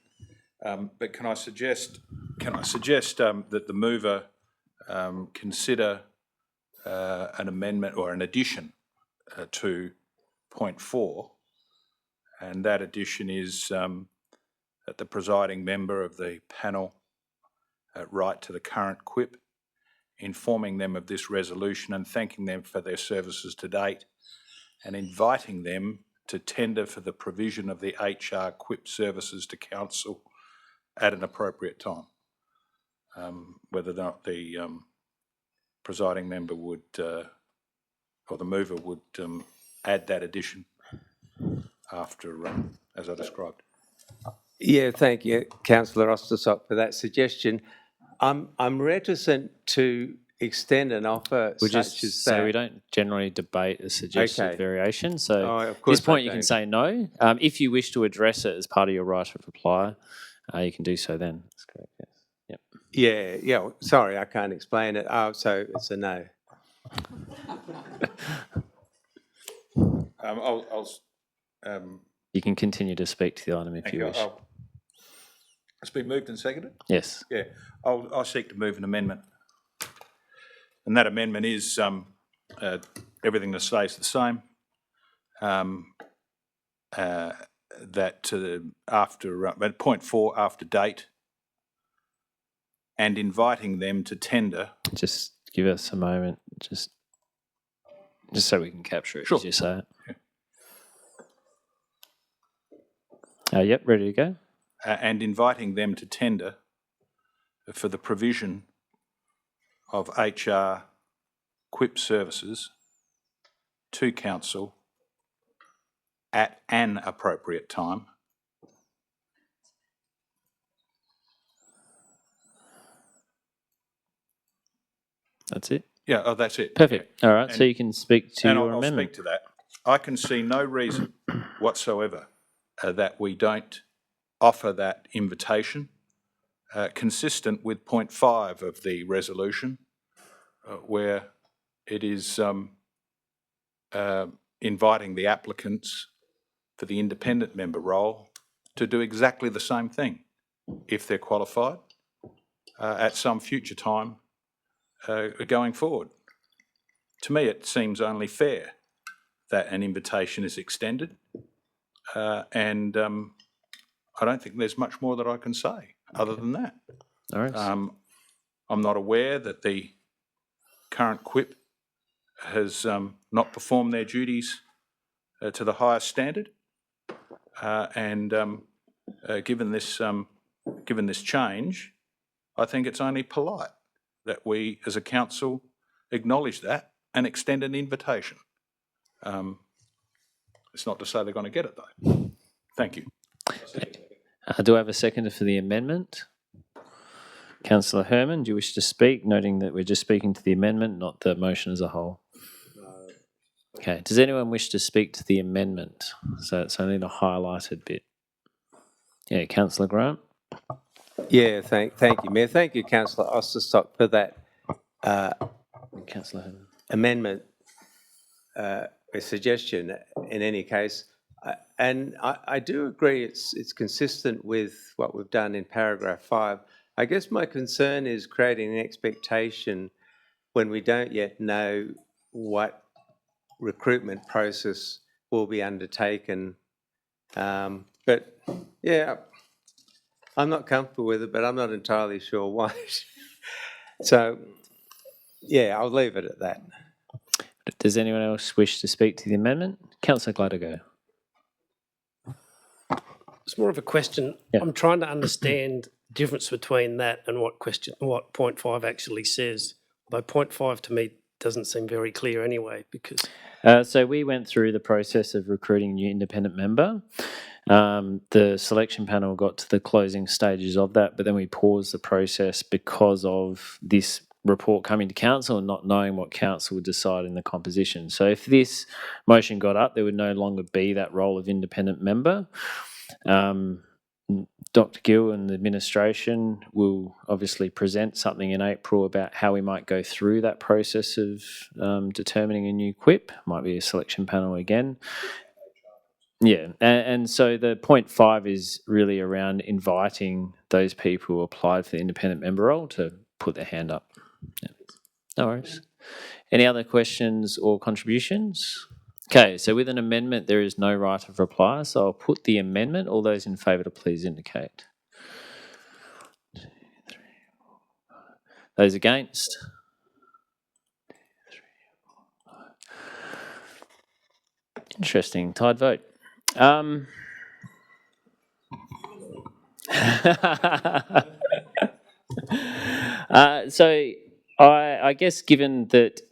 but can I suggest that the mover consider an amendment or an addition to point 4, and that addition is that the presiding member of the panel write to the current QIP, informing them of this resolution and thanking them for their services to date, and inviting them to tender for the provision of the HR QIP services to council at an appropriate time. Whether or not the presiding member would, or the mover would add that addition after, as I described. Yeah, thank you, Councillor Osterstock, for that suggestion. I'm reticent to extend an offer We such just as say that. we don't generally debate a suggested Okay. variation. So Oh, of at this course point I you can don't. say no. If you wish to address it as part of your right of reply, you can do so then. That's correct, yes. Yep. Yeah. Sorry, I can't explain it. Oh, so it's a no. You can continue to speak to the item if Thank you you. wish. It's been moved and seconded? Yes. Yeah, I'll seek to move an amendment. And that amendment is everything that stays the same. That after, at point 4, after date, and inviting them to tender. Just give us a moment. Just so we can capture it Sure. as you say it. Yep, ready to go. And inviting them to tender for the provision of HR QUIP services to council at an appropriate time. That's it. Yeah, oh, that's it. Perfect. All right, so And- you can speak to And your I'll amendment. speak to that. I can see no reason whatsoever that we don't offer that invitation, consistent with point 5 of the resolution, where it is inviting the applicants for the independent member role to do exactly the same thing, if they're qualified, at some future time going forward. To me, it seems only fair that an invitation is extended, and I don't think there's much more that I can say other than that. All right. I'm not aware that the current QUIP has not performed their duties to the highest standard, and given this change, I think it's only polite that we, as a council, acknowledge that and extend an invitation. It's not to say they're going to get it, though. Thank you. Do I have a seconder for the amendment? Councillor Herman, do you wish to speak, noting that we're just speaking to the amendment, not the motion as a whole? Okay, does anyone wish to speak to the amendment? So it's only the highlighted bit. Yeah, Councillor Grant? Yeah, thank you, Mayor. Thank you, Councillor Osterstock, for that Councillor Herman. amendment, a suggestion in any case. And I do agree it's consistent with what we've done in paragraph 5. I guess my concern is creating an expectation when we don't yet know what recruitment process will be undertaken. But yeah, I'm not comfortable with it, but I'm not entirely sure why. So yeah, I'll leave it at that. Does anyone else wish to speak to the amendment? Councillor Gladego. It's more of a question. Yeah. I'm trying to understand the difference between that and what point 5 actually says. Although point 5 to me doesn't seem very clear anyway, because So we went through the process of recruiting a new independent member. The selection panel got to the closing stages of that, but then we paused the process because of this report coming to council and not knowing what council would decide in the composition. So if this motion got up, there would no longer be that role of independent member. Dr. Gill and the administration will obviously present something in April about how we might go through that process of determining a new QUIP. Might be a selection panel again. Yeah, and so the point 5 is really around inviting those people who applied for the independent member role to put their hand up. Yeah. No worries. Any other questions or contributions? Okay, so with an amendment, there is no right of reply, so I'll put the amendment. All those in favour to please indicate. 2, 3, 4, 5. Those against? 2, 3, 4, 5. Interesting, tied vote. So I guess given that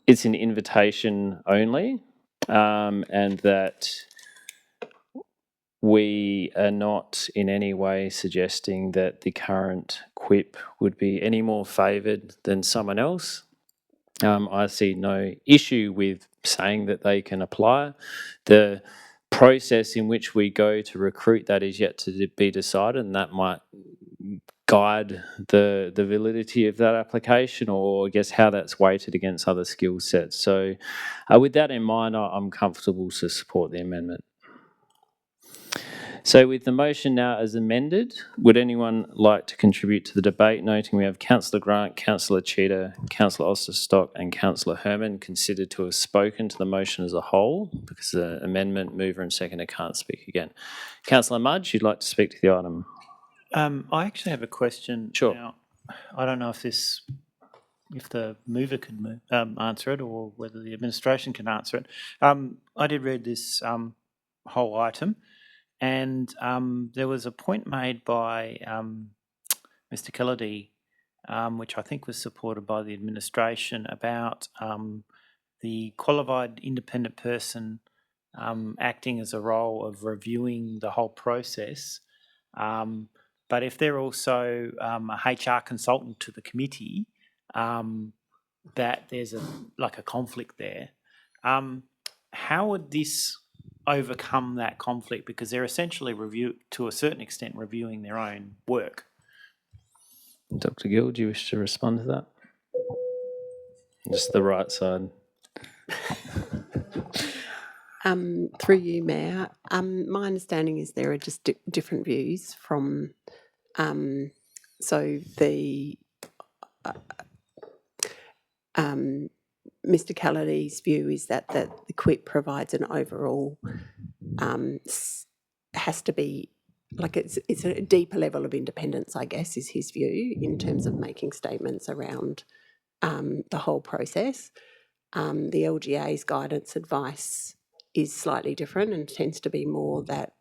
it's an invitation only, and that we are not in any way suggesting that the current QUIP would be any more favoured than someone else. I see no issue with saying that they can apply. The process in which we go to recruit that is yet to be decided, and that might guide the validity of that application, or I guess how that's weighted against other skill sets. So with that in mind, I'm comfortable to support the amendment. So with the motion now as amended, would anyone like to contribute to the debate, noting we have Councillor Grant, Councillor Cheetah, Councillor Osterstock and Councillor Herman considered to have spoken to the motion as a whole, because the amendment mover and seconder can't speak again. Councillor Mudge, you'd like to speak to the item? I actually have a question. Sure. Now, I don't know if this if the mover could answer it, or whether the administration can answer it. I did read this whole item, and there was a point made by Mr. Kennedy, which I think was supported by the administration, about the qualified independent person acting as a role of reviewing the whole process. But if they're also a HR consultant to the committee, that there's a conflict there. How would this overcome that conflict? Because they're essentially to a certain extent reviewing their own work. Dr. Gill, do you wish to respond to that? Just the right side. Through you, Mayor. My understanding is there are just different views from. So the Mr. Calladay's view is that the QIP provides an overall has to be it's a deeper level of independence, I guess, is his view in terms of making statements around the whole process. The LGA's guidance advice is slightly different and tends to be more that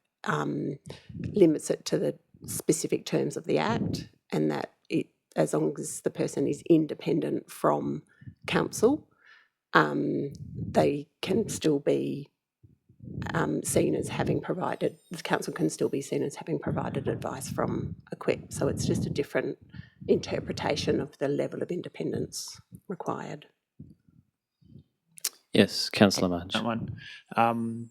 limits it to the specific terms of the Act, and that it, as long as the person is independent from council, they can still be seen as having provided, the council can still be seen as having provided advice from a QIP. So it's just a different interpretation of the level of independence required. Yes, Councillor Mudge. That one. And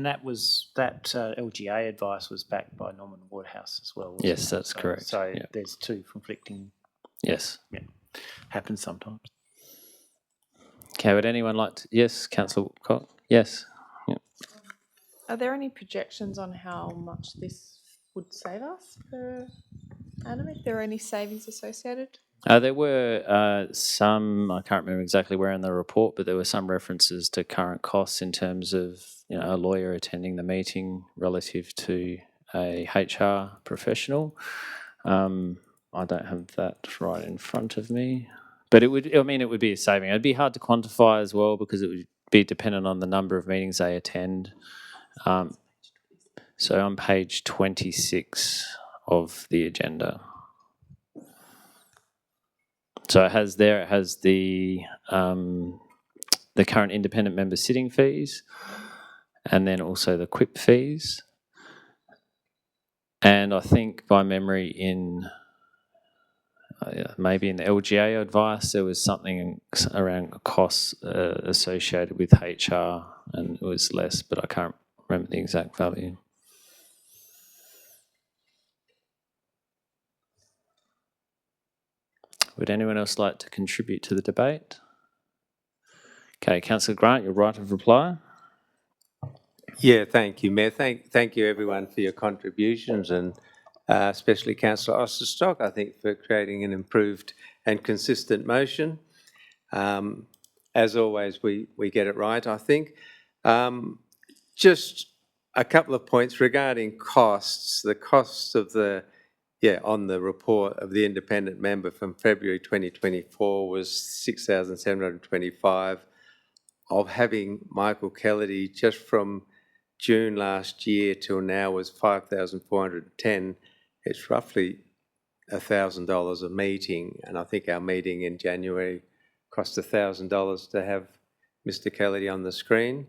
that LGA advice was backed by Norman Waterhouse as well. wasn't Yes, it? that's correct. So Yeah. there's two conflicting. Yes. Yeah, happens sometimes. Okay, would anyone like to? Yes, Councillor Cott. Yes. Yeah. Are there any projections on how much this would save us per annum, if there are any savings associated? There were some, I can't remember exactly where in the report, but there were some references to current costs in terms of a lawyer attending the meeting relative to a HR professional. I don't have that right in front of me, but it would be a saving. It'd be hard to quantify as well because it would be dependent on the number of meetings they attend. So on page 26 of the agenda. So it has the current independent member sitting fees, and then also the QIP fees. And I think by memory maybe in the LGA advice there was something around costs associated with HR, and it was less, but I can't remember the exact value. Would anyone else like to contribute to the debate? Okay, Councillor Grant, your right of reply. Yeah, thank you, Mayor. Thank you, everyone, for your contributions, and especially Councillor Osterstock, I think, for creating an improved and consistent motion. As always, we get it right, I think. Just a couple of points regarding costs. The costs of on the report of the independent member from February 2024 was $6,725. Of having Michael Kelledy just from June last year till now was $5,410. It's roughly $1,000 a meeting, and I think our meeting in January cost $1,000 to have Mr. Kelledy on the screen.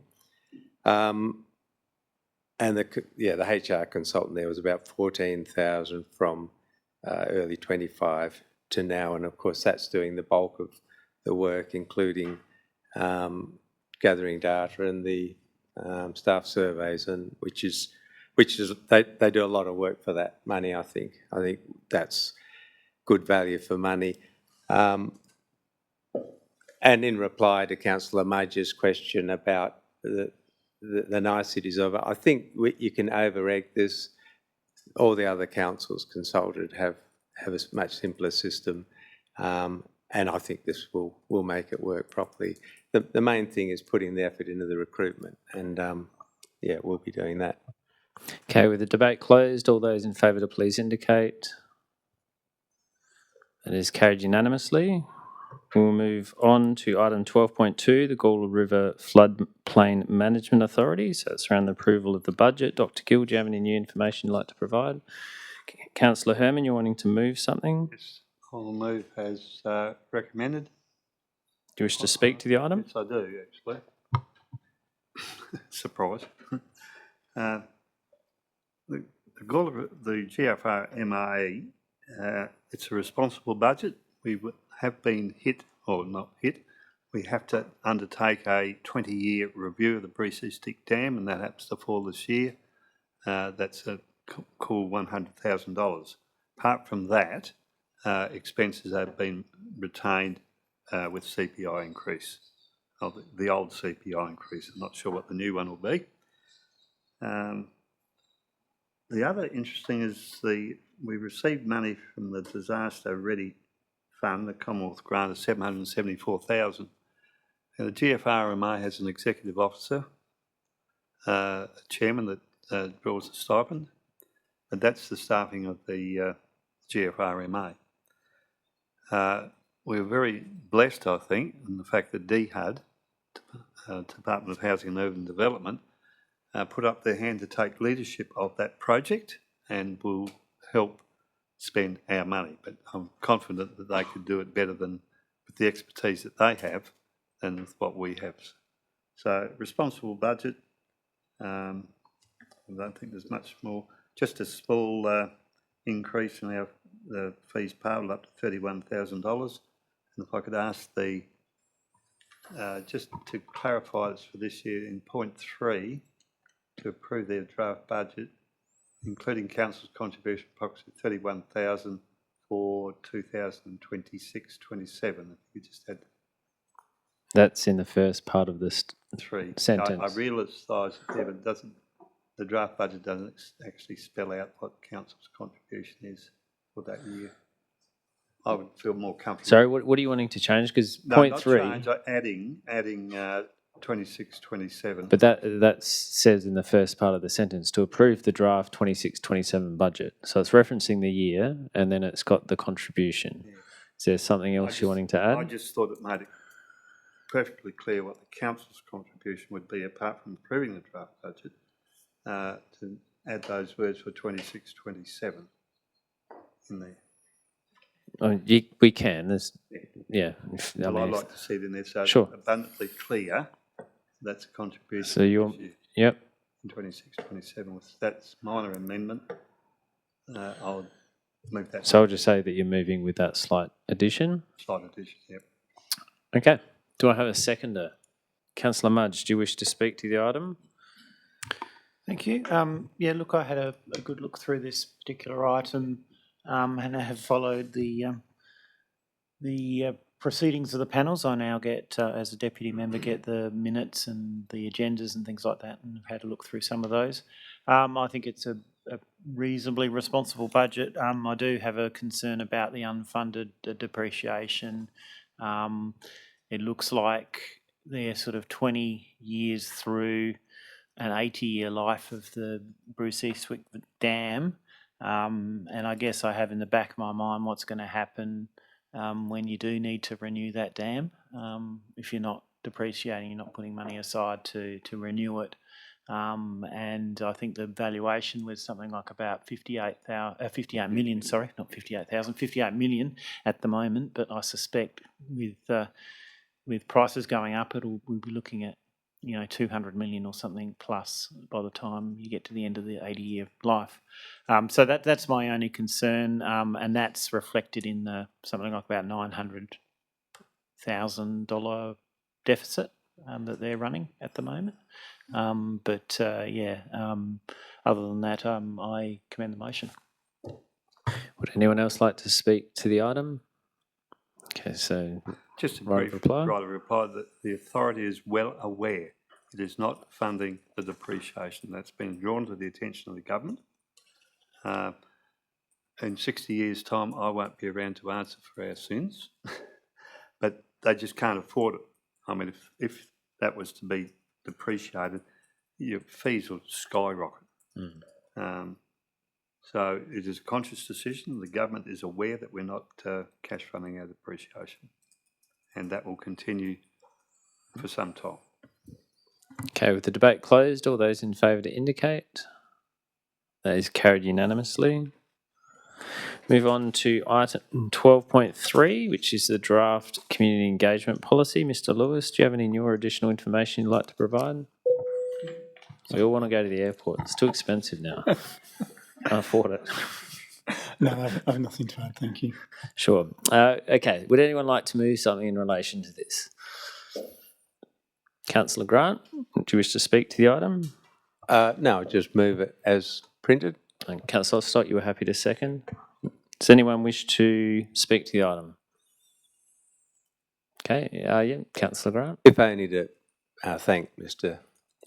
And the HR consultant there was about $14,000 from early 25 to now, and of course that's doing the bulk of the work, including gathering data and the staff surveys, and which is they do a lot of work for that money. I think that's good value for money. And in reply to Councillor Mudge's question about the niceties of it, I think you can over-egg this. All the other councils consulted have a much simpler system, and I think this will make it work properly. The main thing is putting the effort into the recruitment, and we'll be doing that. Okay, with the debate closed, all those in favour to please indicate. It is carried unanimously. We'll move on to item 12.2, the Gawler River Floodplain Management Authority. So it's around the approval of the budget. Dr. Gill, do you have any new information you'd like to provide? Councillor Herman, you're wanting to move something? Yes, I'll move as recommended. Do you wish to speak to the item? Yes, I do, actually. Surprise. The GFRMA, it's a responsible budget. We have been hit, or not hit, we have to undertake a 20-year review of the Bruce Stick Dam, and that happens to fall this year. That's a cool $100,000. Apart from that, expenses have been retained with CPI increase, the old CPI increase. I'm not sure what the new one will be. The other interesting is we received money from the Disaster Ready Fund, the Commonwealth grant of $774,000. The GFRMA has an executive officer, a chairman that draws a stipend, and that's the staffing of the GFRMA. We were very blessed, I think, in the fact that DHUD, Department of Housing and Urban Development, put up their hand to take leadership of that project and will help spend our money. But I'm confident that they could do it better than with the expertise that they have than with what we have. So responsible budget. I don't think there's much more. Just a small increase in our fees payable up to $31,000. And if I could ask just to clarify this for this year in point 3, to approve their draft budget, including council's contribution approximately $31,000 for 2026-27. If you just had That's in the first part of this 3 sentence. I realise there, but the draft budget doesn't actually spell out what council's contribution is for that year. I would feel more comfortable. Sorry, what are you wanting to change? Because No, point not 3... change, adding 26-27. But that says in the first part of the sentence, to approve the draft 26-27 budget. So it's referencing the year, and then it's got the contribution. Yeah. Is there something else you're wanting to add? I just thought it made it perfectly clear what the council's contribution would be, apart from approving the draft budget, to add those words for 26-27 in there. Oh, we can. There's, yeah. Well, I'd like to see it in there so Sure. it's abundantly clear that's a contribution. So you're, yep. In 26-27, that's minor amendment. I'll move that. So I'll just say that you're moving with that slight addition. Slight addition, yep. Okay. Do I have a seconder? Councillor Mudge, do you wish to speak to the item? Thank you. Yeah, look, I had a good look through this particular item, and I have followed the proceedings of the panels. I now get, as a deputy member, get the minutes and the agendas and things like that, and I've had a look through some of those. I think it's a reasonably responsible budget. I do have a concern about the unfunded depreciation. It looks like they're sort of 20 years through an 80-year life of the Bruce Eastwick Dam. And I guess I have in the back of my mind what's going to happen when you do need to renew that dam. If you're not depreciating, you're not putting money aside to renew it. And I think the valuation was something like about 58 million, sorry, not 58,000, 58 million at the moment. But I suspect with prices going up, we'll be looking at 200 million or something plus by the time you get to the end of the 80-year life. So that's my only concern, and that's reflected in the something like about $900,000 deficit that they're running at the moment. Other than that, I commend the motion. Would anyone else like to speak to the item? Okay, so just a brief reply that the authority is well aware it is not funding the depreciation. That's been drawn to the attention of the government. In 60 years' time, I won't be around to answer for our sins, but they just can't afford it. I mean, if that was to be depreciated, your fees will skyrocket. So it is a conscious decision. The government is aware that we're not cash funding our depreciation. and that will continue for some time. Okay, with the debate closed, all those in favour to indicate. That is carried unanimously. Move on to item 12.3, which is the draft community engagement policy. Mr. Lewis, do you have any new or additional information you'd like to provide? We all want to go to the airport. It's too expensive now. Can't afford it. No, I've nothing to add, thank you. Sure. Okay, would anyone like to move something in relation to this? Councillor Grant, do you wish to speak to the item? No, just move it as printed. And Councillor Stott, you were happy to second. Does anyone wish to speak to the item? Okay, yeah, Councillor Grant. If only to thank Mr.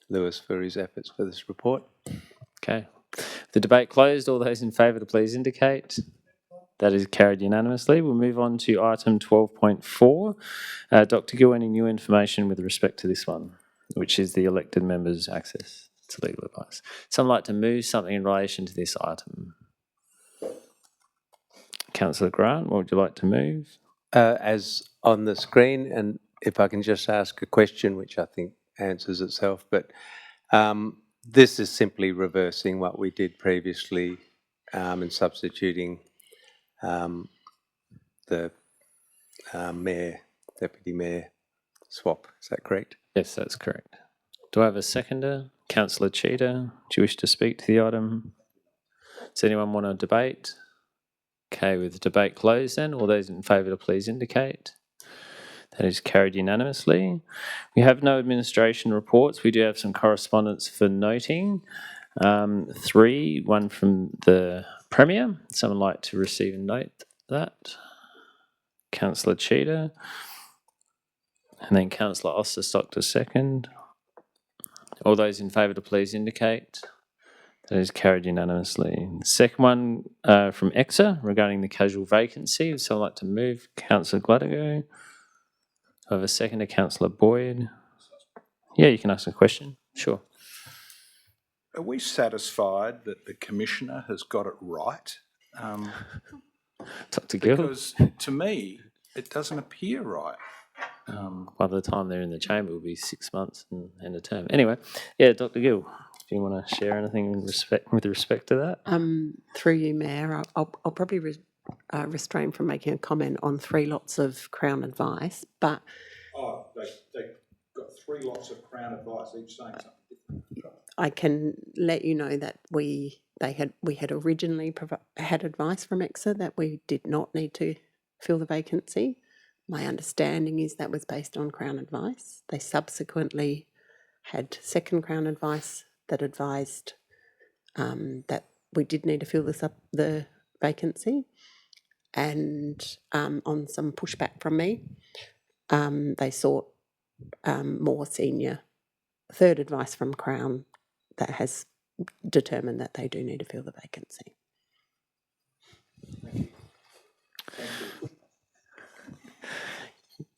Lewis for his efforts for this report. Okay. The debate closed. All those in favour to please indicate. That is carried unanimously. We'll move on to item 12.4. Dr. Gill, any new information with respect to this one, which is the elected members' access to legal advice? Someone like to move something in relation to this item? Councillor Grant, what would you like to move? As on the screen, and if I can just ask a question, which I think answers itself, but this is simply reversing what we did previously and substituting the mayor, deputy mayor swap. Is that correct? Yes, that's correct. Do I have a seconder? Councillor Cheetah, do you wish to speak to the item? Does anyone want to debate? Okay, with the debate closed then, all those in favour to please indicate. That is carried unanimously. We have no administration reports. We do have some correspondence for noting. 3, one from the Premier. Someone like to receive and note that? Councillor Cheetah. And then Councillor Osterstock to second. All those in favour to please indicate. That is carried unanimously. The second one from EXA regarding the casual vacancy. Would someone like to move? Councillor Gladego. I have a second to Councillor Boyd. Yeah, you can ask a question. Sure. Are we satisfied that the Commissioner has got it right? Dr. Gill. Because to me, it doesn't appear right. By the time they're in the chamber, it will be 6 months and a term. Anyway, yeah, Dr. Gill, do you want to share anything with respect to that? Through you, Mayor, I'll probably restrain from making a comment on 3 lots of Crown advice, but Oh, they got 3 lots of Crown advice, each saying something different. I can let you know that we had originally had advice from EXA that we did not need to fill the vacancy. My understanding is that was based on Crown advice. They subsequently had second Crown advice that advised that we did need to fill the vacancy, and on some pushback from me, they sought more senior third advice from Crown that has determined that they do need to fill the vacancy.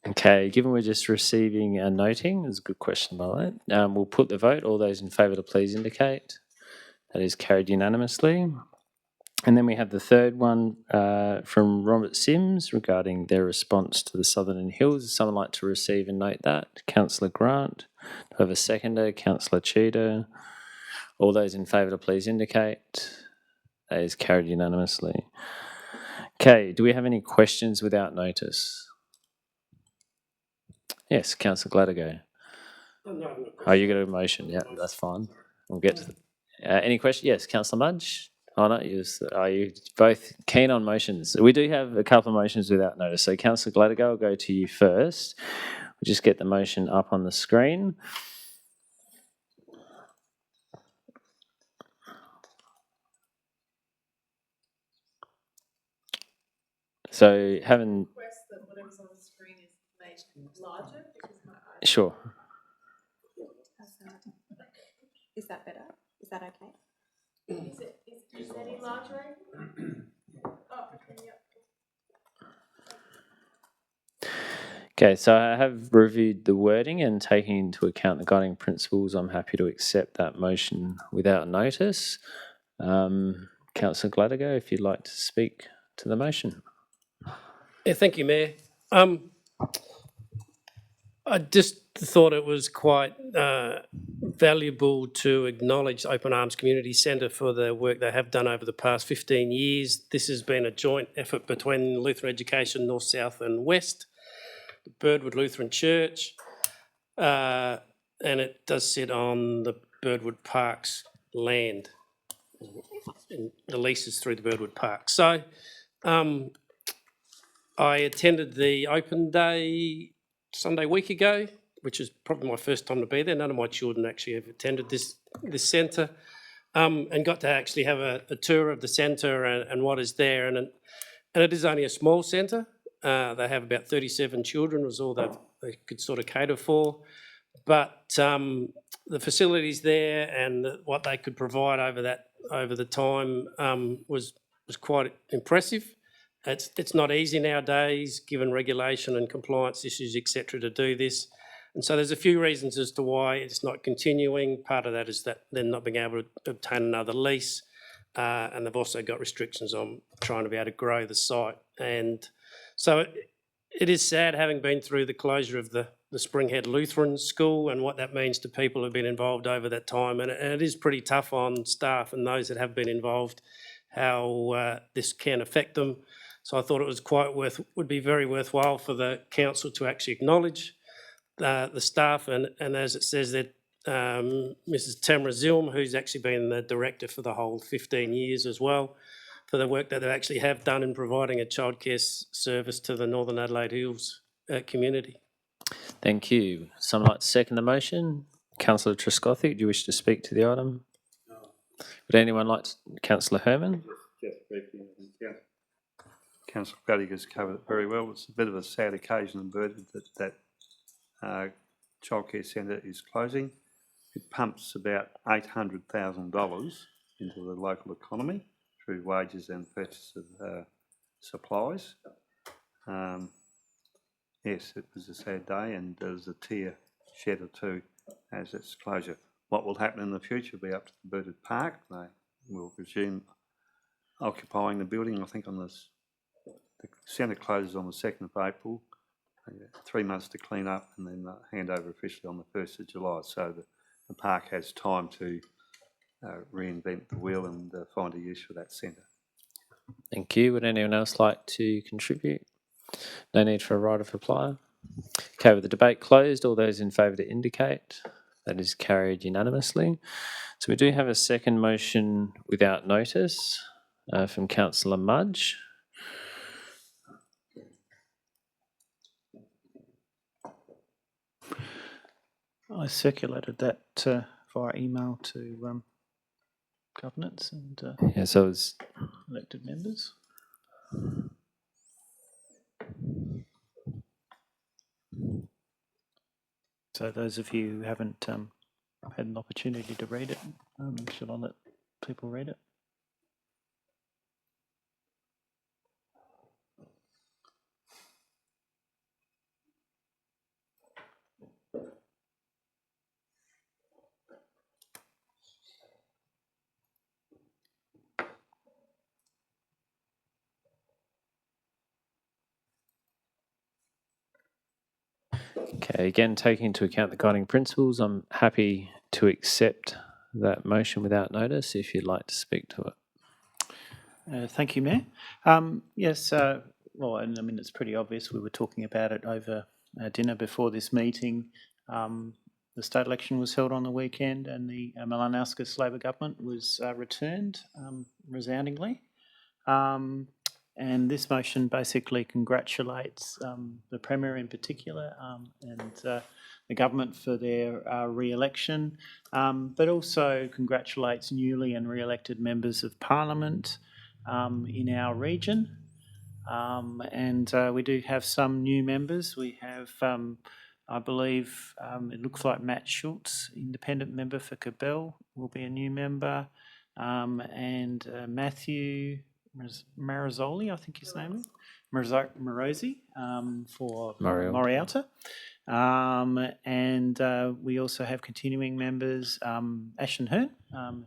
Okay, given we're just receiving a noting, it's a good question by that. We'll put the vote. All those in favour to please indicate. That is carried unanimously. And then we have the third one from Robert Sims regarding their response to the Southern Hills. Would someone like to receive and note that? Councillor Grant. Do I have a seconder? Councillor Cheetah. All those in favour to please indicate. That is carried unanimously. Okay, do we have any questions without notice? Yes, Councillor Gladego. Oh, you got a motion? Yeah, that's fine. We'll get to any questions? Yes, Councillor Mudge. Oh, no, are you both keen on motions? We do have a couple of motions without notice. So, Councillor Gladego, I'll go to you first. We'll just get the motion up on the screen. So, having... Request that whatever's on the screen is made larger because my eyes... Sure. Is that better? Is that okay? Is it any larger? Oh, yep. Okay, so I have reviewed the wording and taking into account the guiding principles, I'm happy to accept that motion without notice. Councillor Gladego, if you'd like to speak to the motion. Yeah, thank you, Mayor. I just thought it was quite valuable to acknowledge Open Arms Community Centre for the work they have done over the past 15 years. This has been a joint effort between Lutheran Education North, South and West, the Birdwood Lutheran Church, and it does sit on the Birdwood Park's land. And the lease is through the Birdwood Park. So I attended the open day Sunday week ago, which is probably my first time to be there. None of my children actually have attended this centre, and got to actually have a tour of the centre and what is there. And it is only a small centre. They have about 37 children, was all they could sort of cater for. But the facilities there and what they could provide over the time was quite impressive. It's not easy nowadays, given regulation and compliance issues, etc., to do this. And so there's a few reasons as to why it's not continuing. Part of that is that they're not being able to obtain another lease, and they've also got restrictions on trying to be able to grow the site. And so it is sad, having been through the closure of the Springhead Lutheran School and what that means to people who've been involved over that time. And it is pretty tough on staff and those that have been involved, how this can affect them. So I thought it was would be very worthwhile for the council to actually acknowledge the staff, and as it says that Mrs. Tamara Zilm, who's actually been the director for the whole 15 years as well, for the work that they actually have done in providing a childcare service to the Northern Adelaide Hills community. Thank you. Someone like to second the motion? Councillor Trescothick, do you wish to speak to the item? No. Would anyone like to? Councillor Herman? Just briefly, yeah. Councillor Gallagher's covered it very well. It's a bit of a sad occasion in Birdwood that childcare centre is closing. It pumps about $800,000 into the local economy through wages and purchase of supplies. Yes, it was a sad day, and there was a tear shed or two as its closure. What will happen in the future will be up to the Birdwood Park. They will resume occupying the building, I think, on this. The centre closes on the 2nd of April, 3 months to clean up, and then hand over officially on the 1st of July. So the park has time to reinvent the wheel and find a use for that centre. Thank you. Would anyone else like to contribute? No need for a right of reply. Okay, with the debate closed, all those in favour to indicate. That is carried unanimously. So we do have a second motion without notice from Councillor Mudge. I circulated that via email to governance and Yeah, so it's elected members. So those of you who haven't had an opportunity to read it, should I let people read it? okay. Again, taking into account the guiding principles, I'm happy to accept that motion without notice if you'd like to speak to it. Thank you, Mayor. Yes, well, and I mean, it's pretty obvious. We were talking about it over dinner before this meeting. The state election was held on the weekend, and the Malinauskas Labor government was returned resoundingly. And this motion basically congratulates the Premier in particular and the government for their re-election, but also congratulates newly and re-elected members of Parliament in our region. And we do have some new members. We have, I believe, it looks like Matt Schultz, independent member for Cabell, will be a new member, and Matthew Marizoli, I think his name is, Morosi, for Morialta. And we also have continuing members, Ashton Hearn,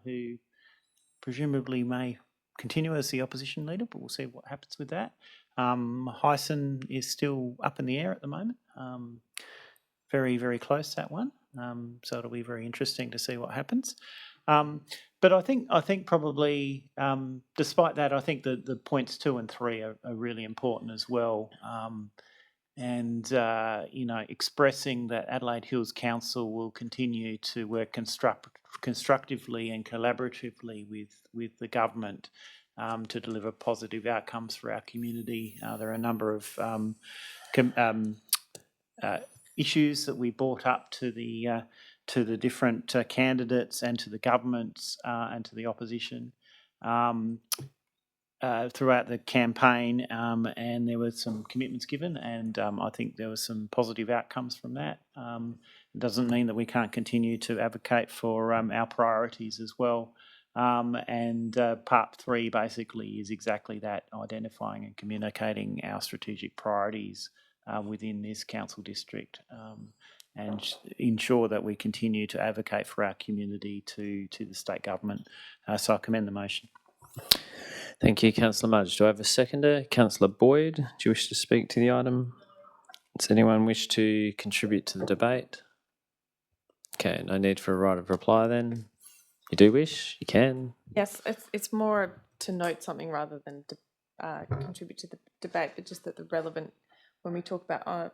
who presumably may continue as the opposition leader, but we'll see what happens with that. Hyson is still up in the air at the moment. very, very close, that one. So it'll be very interesting to see what happens. But I think probably, despite that, I think the points 2 and 3 are really important as well. Expressing that Adelaide Hills Council will continue to work constructively and collaboratively with the government to deliver positive outcomes for our community. There are a number of issues that we brought up to the different candidates and to the governments and to the opposition throughout the campaign, and there were some commitments given, and I think there were some positive outcomes from that. It doesn't mean that we can't continue to advocate for our priorities as well. Part 3 basically is exactly that, identifying and communicating our strategic priorities within this council district, and ensure that we continue to advocate for our community to the state government. So I commend the motion. Thank you, Councillor Mudge. Do I have a seconder? Councillor Boyd, do you wish to speak to the item? Does anyone wish to contribute to the debate? Okay, no need for a right of reply then. You do wish? You can. Yes, it's more to note something rather than contribute to the debate, but just that the relevant, when we talk about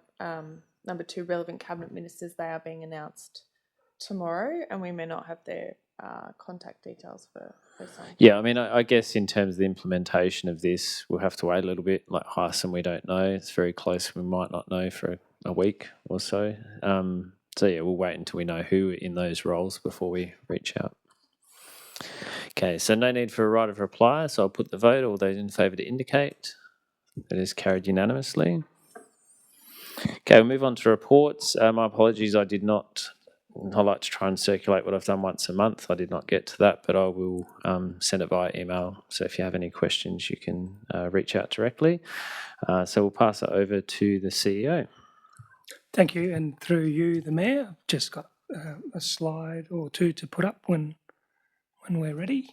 number 2, relevant cabinet ministers, they are being announced tomorrow, and we may not have their contact details for some. Yeah, I mean, I guess in terms of the implementation of this, we'll have to wait a little bit. Like Hyson, we don't know. It's very close. We might not know for a week or so. So yeah, we'll wait until we know who in those roles before we reach out. Okay, so no need for a right of reply, so I'll put the vote. All those in favour to indicate. That is carried unanimously. Okay, we'll move on to reports. My apologies, I like to try and circulate what I've done once a month. I did not get to that, but I will send it via email. So if you have any questions, you can reach out directly. So we'll pass it over to the CEO. Thank you, and through you, the Mayor, I've just got a slide or two to put up when we're ready.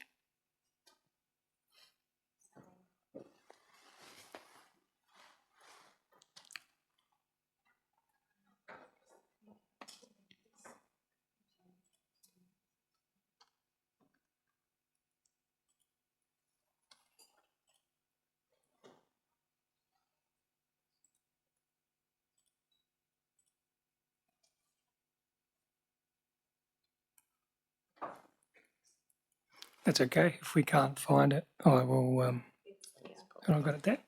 That's okay. If we can't find it, I will. And I've got it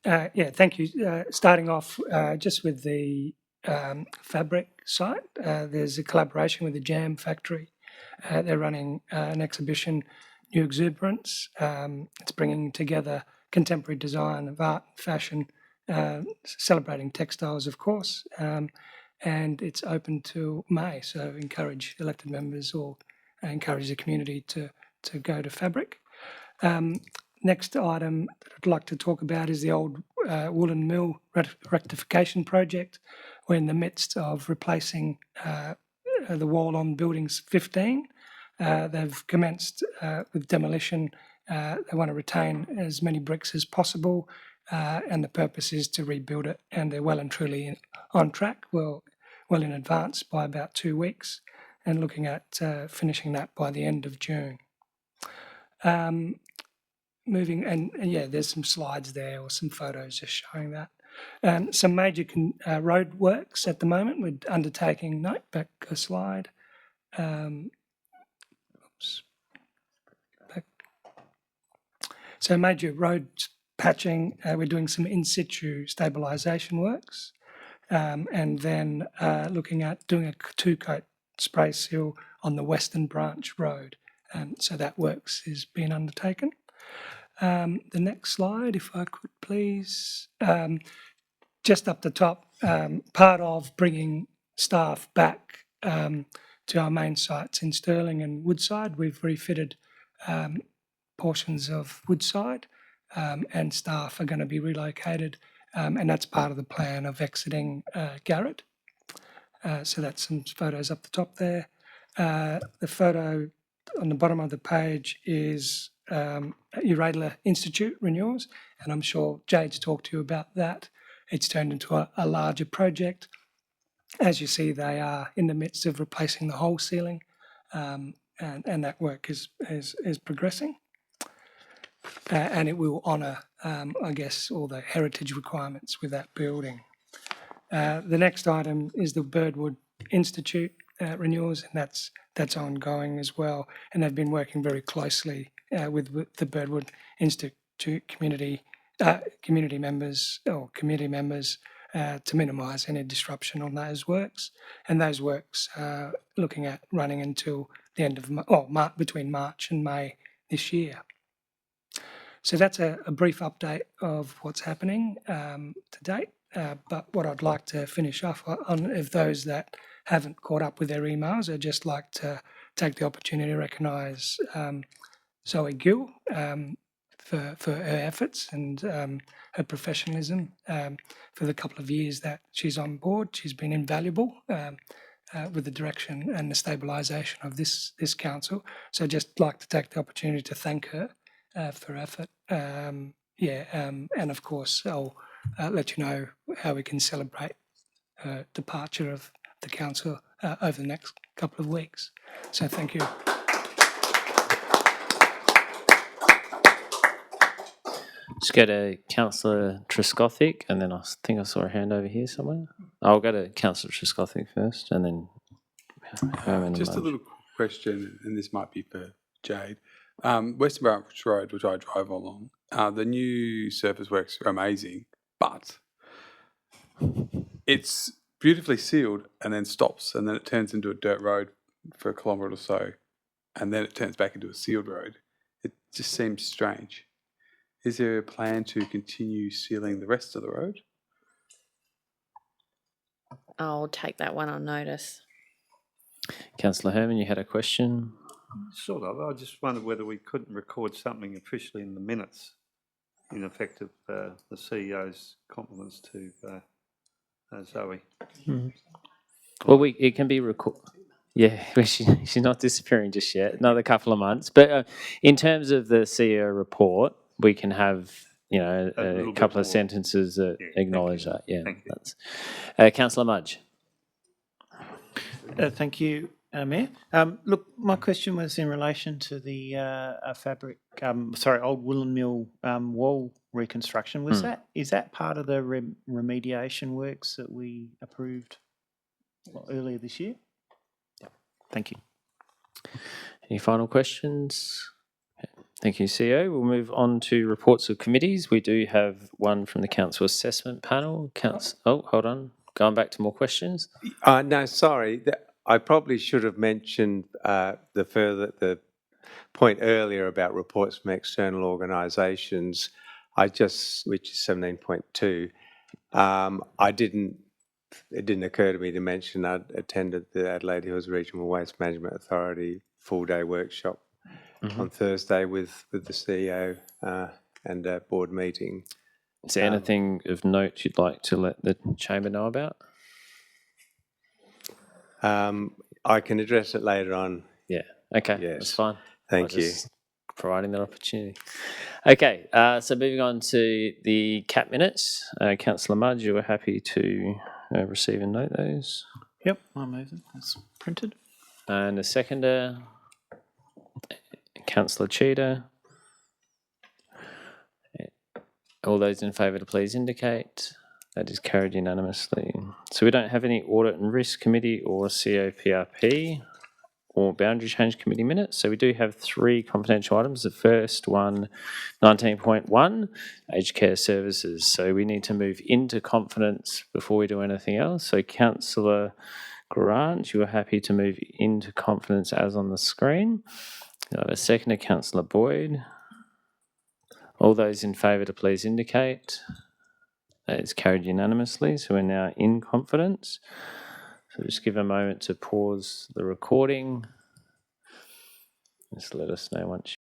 there. Yeah, thank you. Starting off just with the fabric site, there's a collaboration with the Jam Factory. They're running an exhibition, New Exuberance. It's bringing together contemporary design of art and fashion, celebrating textiles, of course, and it's open till May. So encourage elected members or encourage the community to go to fabric. Next item that I'd like to talk about is the old woolen mill rectification project. We're in the midst of replacing the wall on buildings 15. They've commenced with demolition. They want to retain as many bricks as possible, and the purpose is to rebuild it, and they're well and truly on track, well in advance by about 2 weeks, and looking at finishing that by the end of June. Moving, and yeah, there's some slides there or some photos just showing that. Some major road works at the moment. We're undertaking, no, back a slide. Oops. Back. So major road patching, we're doing some in situ stabilisation works, and then looking at doing a 2-coat spray seal on the Western Branch Road. So that works is being undertaken. The next slide, if I could please. Just up the top, part of bringing staff back to our main sites in Stirling and Woodside, we've refitted portions of Woodside, and staff are going to be relocated, and that's part of the plan of exiting Garrett. So that's some photos up the top there. The photo on the bottom of the page is Uradler Institute renewals, and I'm sure Jade's talked to you about that. It's turned into a larger project. As you see, they are in the midst of replacing the whole ceiling, and that work is progressing. And it will honour, I guess, all the heritage requirements with that building. The next item is the Birdwood Institute renewals, and that's ongoing as well. And they've been working very closely with the Birdwood Institute community members or committee members to minimise any disruption on those works. And those works looking at running until the end of between March and May this year. So that's a brief update of what's happening to date. But what I'd like to finish off on, if those that haven't caught up with their emails, I'd just like to take the opportunity to recognise Zoe Gill for her efforts and her professionalism for the couple of years that she's on board. She's been invaluable with the direction and the stabilisation of this council. So I'd just like to take the opportunity to thank her for effort. And of course, I'll let you know how we can celebrate her departure of the council over the next couple of weeks. So thank you. Let's go to Councillor Trescothick, and then I think I saw a hand over here somewhere. I'll go to Councillor Trescothick first, and then Herman. Just a little question, and this might be for Jade. Western Branch Road, which I drive along, the new surface works are amazing, but it's beautifully sealed and then stops, and then it turns into a dirt road for a kilometre or so, and then it turns back into a sealed road. It just seems strange. Is there a plan to continue sealing the rest of the road? I'll take that one on notice. Councillor Herman, you had a question? Sort of. I just wondered whether we couldn't record something officially in the minutes in effect of the CEO's compliments to Zoe. Well, it can be recorded. Yeah, she's not disappearing just yet. Another couple of months. But in terms of the CEO report, we can have a couple of sentences that acknowledge that. Yeah, that's Councillor Mudge. Thank you, Mayor. Look, my question was in relation to the old woolen mill wall reconstruction. Is that part of the remediation works that we approved earlier this year? Yeah. Thank you. Any final questions? Thank you, CEO. We'll move on to reports of committees. We do have one from the Council Assessment Panel. Hold on. Going back to more questions. No, sorry. I probably should have mentioned the point earlier about reports from external organisations. Which is 17.2. It didn't occur to me to mention I'd attended the Adelaide Hills Regional Waste Management Authority full-day workshop on Thursday with the CEO and a board meeting. Is there anything of note you'd like to let the chamber know about? I can address it later on. Yeah. Okay. Yes. That's fine. Thank you. Providing that opportunity. Okay. So moving on to the CAP minutes. Councillor Mudge, you were happy to receive and note those. Yep, I'll move them. That's printed. And a seconder, Councillor Cheetah. All those in favour to please indicate. That is carried unanimously. So we don't have any Audit and Risk Committee or COPRP or Boundary Change Committee minutes. So we do have 3 confidential items. The first one, 19.1, aged care services. So we need to move into confidence before we do anything else. So Councillor Grant, you are happy to move into confidence as on the screen. I have a seconder, Councillor Boyd. All those in favour to please indicate. That is carried unanimously, so we're now in confidence. So just give a moment to pause the recording. Just let us know once